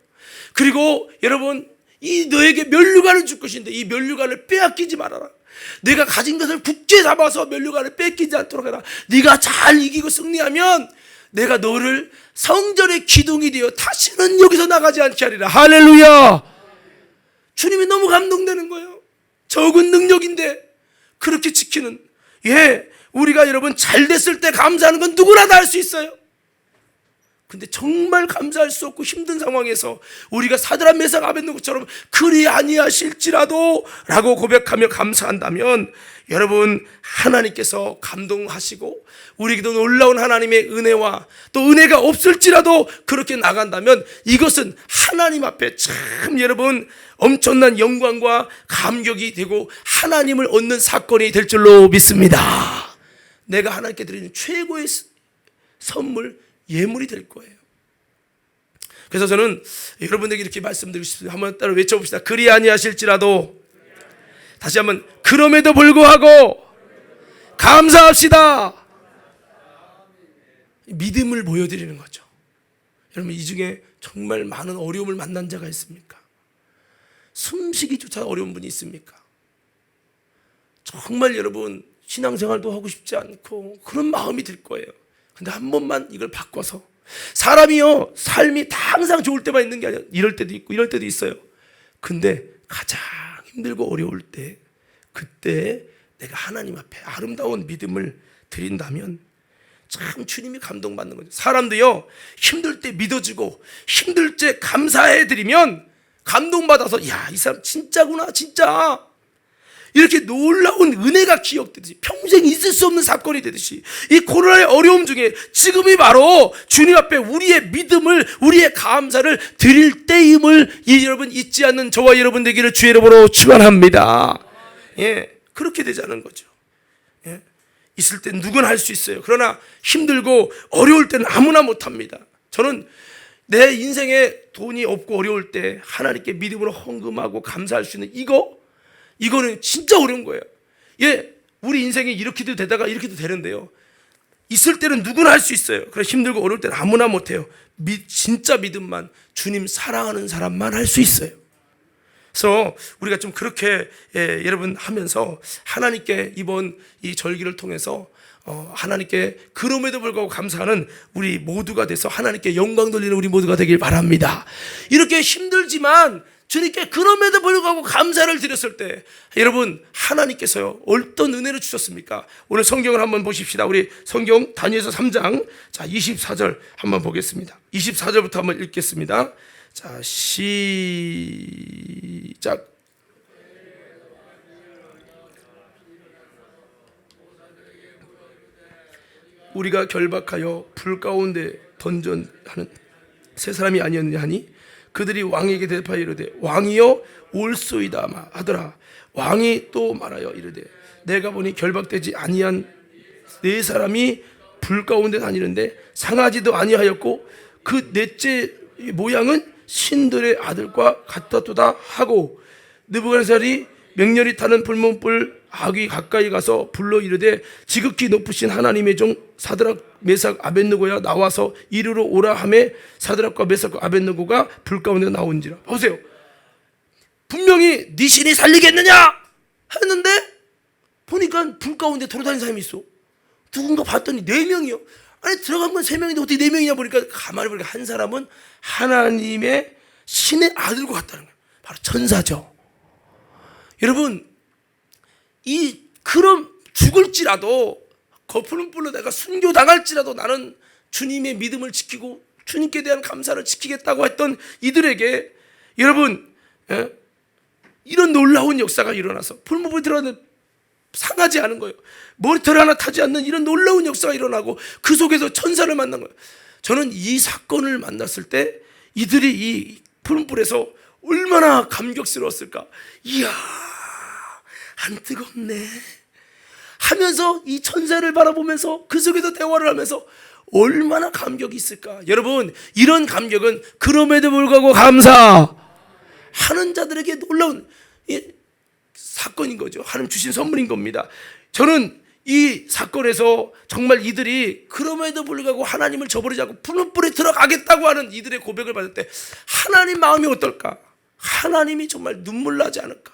그리고 여러분 이 너에게 면류관을 줄 것인데 이 면류관을 빼앗기지 말아라. 내가 가진 것을 굳게 잡아서 면류관을 뺏기지 않도록 해라. 네가 잘 이기고 승리하면 내가 너를 성전의 기둥이 되어 다시는 여기서 나가지 않게 하리라. 할렐루야. 주님이 너무 감동되는 거예요. 적은 능력인데 그렇게 지키는, 우리가 여러분 잘 됐을 때 감사하는 건 누구나 다 할 수 있어요. 근데 정말 감사할 수 없고 힘든 상황에서 우리가 사드락 메삭 아벳느고처럼 그리 아니하실지라도 라고 고백하며 감사한다면 여러분 하나님께서 감동하시고 우리에게도 놀라운 하나님의 은혜와 또 은혜가 없을지라도 그렇게 나간다면 이것은 하나님 앞에 참 여러분 엄청난 영광과 감격이 되고 하나님을 얻는 사건이 될 줄로 믿습니다. 내가 하나님께 드리는 최고의 선물, 예물이 될 거예요. 그래서 저는 여러분에게 이렇게 말씀드리고 싶습니다. 한번 따라 외쳐봅시다. 그리 아니하실지라도, 다시 한번, 그럼에도 불구하고 감사합시다. 믿음을 보여드리는 거죠. 여러분 이 중에 정말 많은 어려움을 만난 자가 있습니까? 숨쉬기조차 어려운 분이 있습니까? 정말 여러분 신앙생활도 하고 싶지 않고 그런 마음이 들 거예요. 근데 한 번만 이걸 바꿔서, 사람이요 삶이 다 항상 좋을 때만 있는 게 아니라 이럴 때도 있고 이럴 때도 있어요. 근데 가장 힘들고 어려울 때, 그때 내가 하나님 앞에 아름다운 믿음을 드린다면 참 주님이 감동받는 거죠. 사람도요 힘들 때 믿어주고 힘들 때 감사해 드리면 감동받아서 야, 이 사람 진짜구나, 진짜 이렇게 놀라운 은혜가 기억되듯이 평생 있을 수 없는 사건이 되듯이 이 코로나의 어려움 중에 지금이 바로 주님 앞에 우리의 믿음을, 우리의 감사를 드릴 때임을 여러분 잊지 않는 저와 여러분 되기를 주의 이름으로 축원합니다. 그렇게 되자는 거죠. 있을 땐 누구나 할 수 있어요. 그러나 힘들고 어려울 때는 아무나 못합니다. 저는 내 인생에 돈이 없고 어려울 때 하나님께 믿음으로 헌금하고 감사할 수 있는 이거는 진짜 어려운 거예요. 예, 우리 인생이 이렇게도 되다가 이렇게도 되는데요. 있을 때는 누구나 할 수 있어요. 그래 힘들고 어려울 때는 아무나 못해요. 진짜 믿음만, 주님 사랑하는 사람만 할 수 있어요. 그래서 우리가 좀 그렇게 여러분 하면서 하나님께 이번 이 절기를 통해서 하나님께 그럼에도 불구하고 감사하는 우리 모두가 돼서 하나님께 영광 돌리는 우리 모두가 되길 바랍니다. 이렇게 힘들지만 주님께 그럼에도 불구하고 감사를 드렸을 때 여러분 하나님께서요 어떤 은혜를 주셨습니까? 오늘 성경을 한번 보십시다. 우리 성경 다니엘서 3장 자 24절 한번 보겠습니다. 24절부터 한번 읽겠습니다. 자 시작. 우리가 결박하여 불 가운데 던전하는 세 사람이 아니었느냐 하니 그들이 왕에게 대답하여 이르되 왕이여 올소이다 하더라. 왕이 또 말하여 이르되 내가 보니 결박되지 아니한 네 사람이 불 가운데 다니는데 상하지도 아니하였고 그 넷째 모양은 신들의 아들과 같았도다 하고 느부갓네살이 맹렬히 타는 불문불 아귀 가까이 가서 불러 이르되 지극히 높으신 하나님의 종 사드락 메삭 아벳느고야 나와서 이리로 오라 하매 사드락과 메삭과 아벳느고가 불 가운데 나온지라. 보세요. 분명히 네 신이 살리겠느냐 했는데 보니까 불 가운데 돌아다니는 사람이 있어. 누군가 봤더니 4명이요. 아니 들어간 건 3명인데 어떻게 4명이냐 보니까 가만히 보니까 한 사람은 하나님의 신의 아들과 같다는 거예요. 바로 천사죠. 여러분 그럼 죽을지라도 거푸른불로 내가 순교당할지라도 나는 주님의 믿음을 지키고 주님께 대한 감사를 지키겠다고 했던 이들에게 여러분 이런 놀라운 역사가 일어나서 불문불 들어가는 상하지 않은 거예요. 머리털 하나 타지 않는 이런 놀라운 역사가 일어나고 그 속에서 천사를 만난 거예요. 저는 이 사건을 만났을 때 이들이 이 푸른불에서 얼마나 감격스러웠을까. 이야 안 뜨겁네 하면서 이 천사를 바라보면서 그 속에서 대화를 하면서 얼마나 감격이 있을까. 여러분 이런 감격은 그럼에도 불구하고 감사하는 자들에게 놀라운 사건인 거죠. 하나님 주신 선물인 겁니다. 저는 이 사건에서 정말 이들이 그럼에도 불구하고 하나님을 저버리지 않고 푸른 뿔에 들어가겠다고 하는 이들의 고백을 받을 때 하나님 마음이 어떨까. 하나님이 정말 눈물 나지 않을까.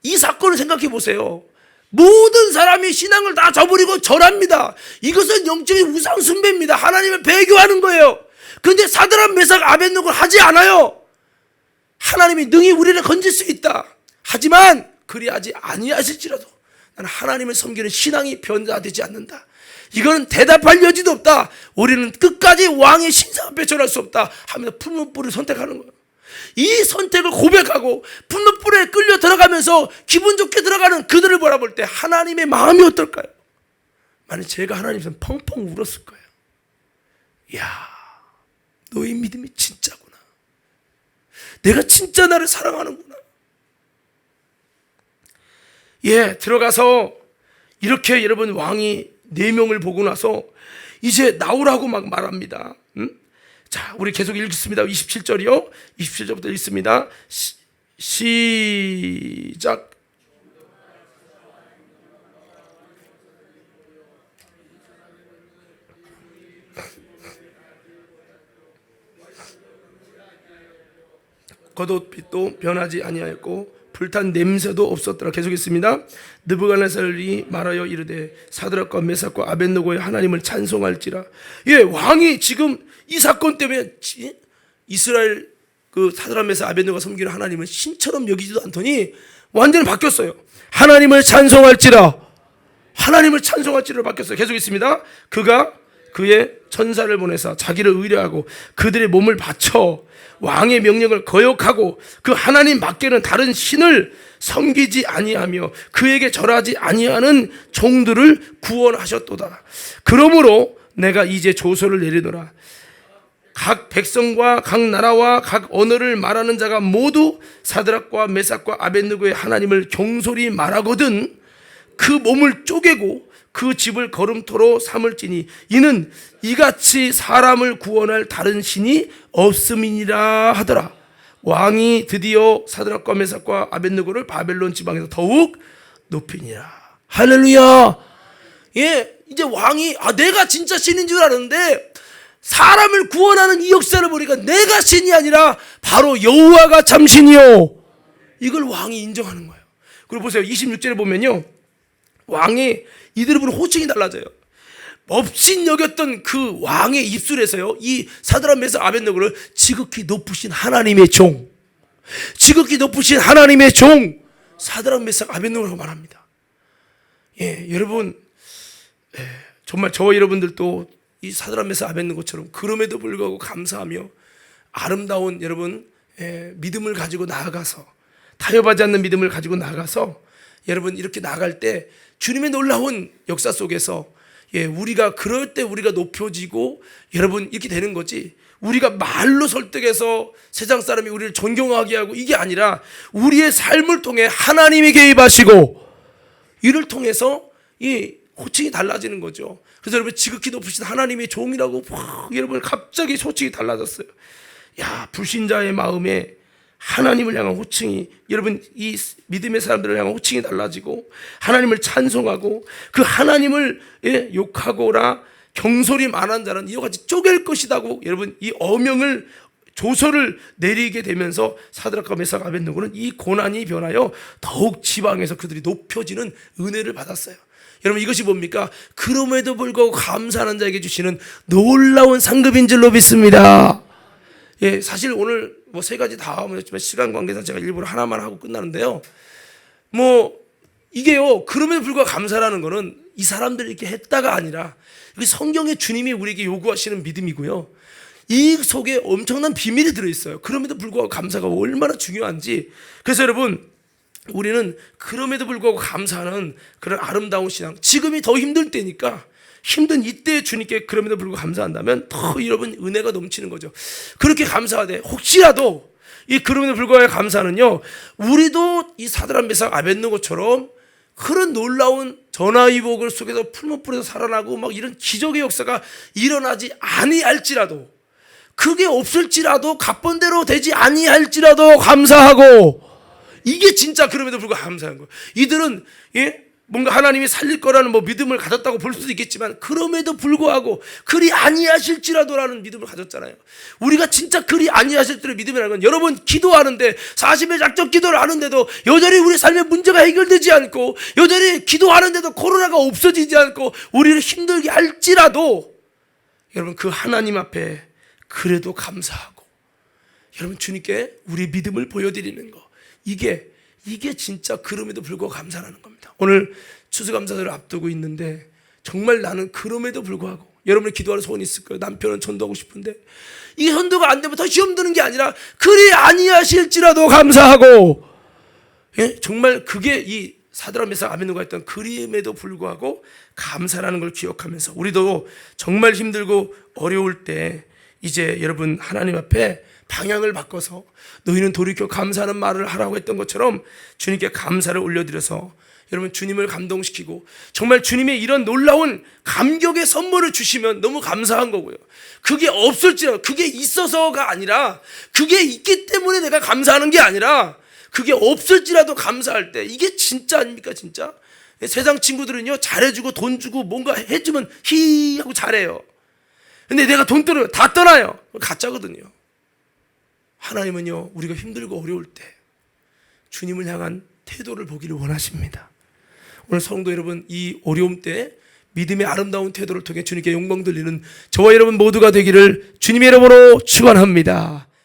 이 사건을 생각해 보세요. 모든 사람이 신앙을 다 저버리고 절합니다. 이것은 영적인 우상 숭배입니다. 하나님을 배교하는 거예요. 그런데 사드락 메삭 아벳느고를 하지 않아요. 하나님이 능히 우리를 건질 수 있다. 하지만 그리하지 아니하실지라도 나는 하나님을 섬기는 신앙이 변화되지 않는다. 이거는 대답할 여지도 없다. 우리는 끝까지 왕의 신상 앞에 절할 수 없다 하면서 푸른 뿔을 선택하는 거예요. 이 선택을 고백하고 푸른 뿔에 끌려 들어가면서 기분 좋게 들어가는 그들을 바라볼 때 하나님의 마음이 어떨까요? 만약 제가 하나님께서 펑펑 울었을 거예요. 이야 너의 믿음이 진짜구나. 내가 진짜 나를 사랑하는구나. 들어가서 이렇게 여러분 왕이 4명을 보고 나서 이제 나오라고 막 말합니다. 자, 우리 계속 읽겠습니다. 27절이요. 27절부터 읽습니다. 시작. 겉옷빛도 변하지 아니하였고 불탄 냄새도 없었더라. 계속했습니다. 느부갓네살이 말하여 이르되 사드락과 메삭과 아벳느고의 하나님을 찬송할지라. 왕이 지금 이 사건 때문에 이스라엘 그 사드락 메삭 아벳느고가 섬기는 하나님을 신처럼 여기지도 않더니 완전히 바뀌었어요. 하나님을 찬송할지라. 하나님을 찬송할지로 바뀌었어요. 계속 있습니다. 그가 그의 천사를 보내사 자기를 의뢰하고 그들의 몸을 바쳐 왕의 명령을 거역하고 그 하나님 밖에는 다른 신을 섬기지 아니하며 그에게 절하지 아니하는 종들을 구원하셨도다. 그러므로 내가 이제 조서를 내리노라. 각 백성과 각 나라와 각 언어를 말하는 자가 모두 사드락과 메삭과 아벳느고의 하나님을 경솔히 말하거든 그 몸을 쪼개고 그 집을 거름토로 삼을지니 이는 이같이 사람을 구원할 다른 신이 없음이니라 하더라. 왕이 드디어 사드락과 메삭과 아벳느고를 바벨론 지방에서 더욱 높이니라. 할렐루야. 예, 이제 왕이 내가 진짜 신인 줄 아는데 사람을 구원하는 이 역사를 보니까 내가 신이 아니라 바로 여호와가 참 신이요. 이걸 왕이 인정하는 거예요. 그리고 보세요. 26절에 보면요, 왕이 이들을 부르는 호칭이 달라져요. 업신 여겼던 그 왕의 입술에서요, 이 사드락 메삭 아벳느고를 지극히 높으신 하나님의 종, 지극히 높으신 하나님의 종 사드락 메삭 아벳느고라고 말합니다. 예, 여러분, 정말 저와 여러분들도 이 사드락 메삭 아벳느고처럼 그럼에도 불구하고 감사하며 아름다운 여러분 믿음을 가지고 나아가서, 타협하지 않는 믿음을 가지고 나아가서 여러분 이렇게 나갈 때 주님의 놀라운 역사 속에서 우리가 그럴 때 우리가 높여지고 여러분 이렇게 되는 거지, 우리가 말로 설득해서 세상 사람이 우리를 존경하게 하고 이게 아니라 우리의 삶을 통해 하나님이 개입하시고 이를 통해서 이 호칭이 달라지는 거죠. 그래서 여러분 지극히 높으신 하나님의 종이라고 여러분 갑자기 호칭이 달라졌어요. 야, 불신자의 마음에 하나님을 향한 호칭이, 여러분 이 믿음의 사람들을 향한 호칭이 달라지고 하나님을 찬송하고 그 하나님을 욕하거나 경솔이 많은 자는 이와 같이 쪼갤 것이다고 여러분 이 어명을 조서를 내리게 되면서 사드락과 메삭 아벳느고는 이 고난이 변하여 더욱 지방에서 그들이 높여지는 은혜를 받았어요. 여러분 이것이 뭡니까? 그럼에도 불구하고 감사하는 자에게 주시는 놀라운 상급인 줄로 믿습니다. 예, 사실 오늘 뭐 세 가지 다 하면 했지만 시간 관계상 제가 일부러 하나만 하고 끝나는데요. 뭐 이게요, 그럼에도 불구하고 감사라는 거는 이 사람들이 이렇게 했다가 아니라 성경에 주님이 우리에게 요구하시는 믿음이고요. 이 속에 엄청난 비밀이 들어있어요. 그럼에도 불구하고 감사가 얼마나 중요한지. 그래서 여러분 우리는 그럼에도 불구하고 감사하는 그런 아름다운 신앙, 지금이 더 힘들 때니까 힘든 이때 주님께 그럼에도 불구하고 감사한다면 더 여러분 은혜가 넘치는 거죠. 그렇게 감사하되 혹시라도 이 그럼에도 불구하고 감사는요, 우리도 이 사드락 메삭 아벳느고처럼 그런 놀라운 전화위복을 속에서 풀무불에서 살아나고 막 이런 기적의 역사가 일어나지 아니할지라도, 그게 없을지라도, 갑번대로 되지 아니할지라도 감사하고, 이게 진짜 그럼에도 불구하고 감사한 거예요. 이들은 뭔가 하나님이 살릴 거라는 믿음을 가졌다고 볼 수도 있겠지만 그럼에도 불구하고 그리 아니하실지라도라는 믿음을 가졌잖아요. 우리가 진짜 그리 아니하실지라도 믿음이라는 건, 여러분 기도하는데 40일 작정 기도를 하는데도 여전히 우리 삶의 문제가 해결되지 않고, 여전히 기도하는데도 코로나가 없어지지 않고 우리를 힘들게 할지라도 여러분 그 하나님 앞에 그래도 감사하고 여러분 주님께 우리 믿음을 보여드리는 거, 이게 진짜 그럼에도 불구하고 감사하는 겁니다. 오늘 추수감사절을 앞두고 있는데 정말 나는 그럼에도 불구하고, 여러분이 기도하는 소원이 있을 거예요. 남편은 전도하고 싶은데 이게 전도가 안 되면 더 시험 드는 게 아니라 그리 아니하실지라도 감사하고, 정말 그게 이 사드락 메삭 아벳느고가 했던 그림에도 불구하고 감사라는 걸 기억하면서 우리도 정말 힘들고 어려울 때 이제 여러분 하나님 앞에 방향을 바꿔서 너희는 돌이켜 감사하는 말을 하라고 했던 것처럼 주님께 감사를 올려드려서 여러분 주님을 감동시키고, 정말 주님의 이런 놀라운 감격의 선물을 주시면 너무 감사한 거고요. 그게 없을지라도, 그게 있어서가 아니라, 그게 있기 때문에 내가 감사하는 게 아니라 그게 없을지라도 감사할 때, 이게 진짜 아닙니까? 진짜 세상 친구들은요, 잘해주고 돈 주고 뭔가 해주면 히 하고 잘해요. 근데 내가 돈 떨어요, 다 떠나요. 가짜거든요. 하나님은요, 우리가 힘들고 어려울 때 주님을 향한 태도를 보기를 원하십니다. 오늘 성도 여러분, 이 어려움 때 믿음의 아름다운 태도를 통해 주님께 영광 돌리는 저와 여러분 모두가 되기를 주님의 이름으로 축원합니다.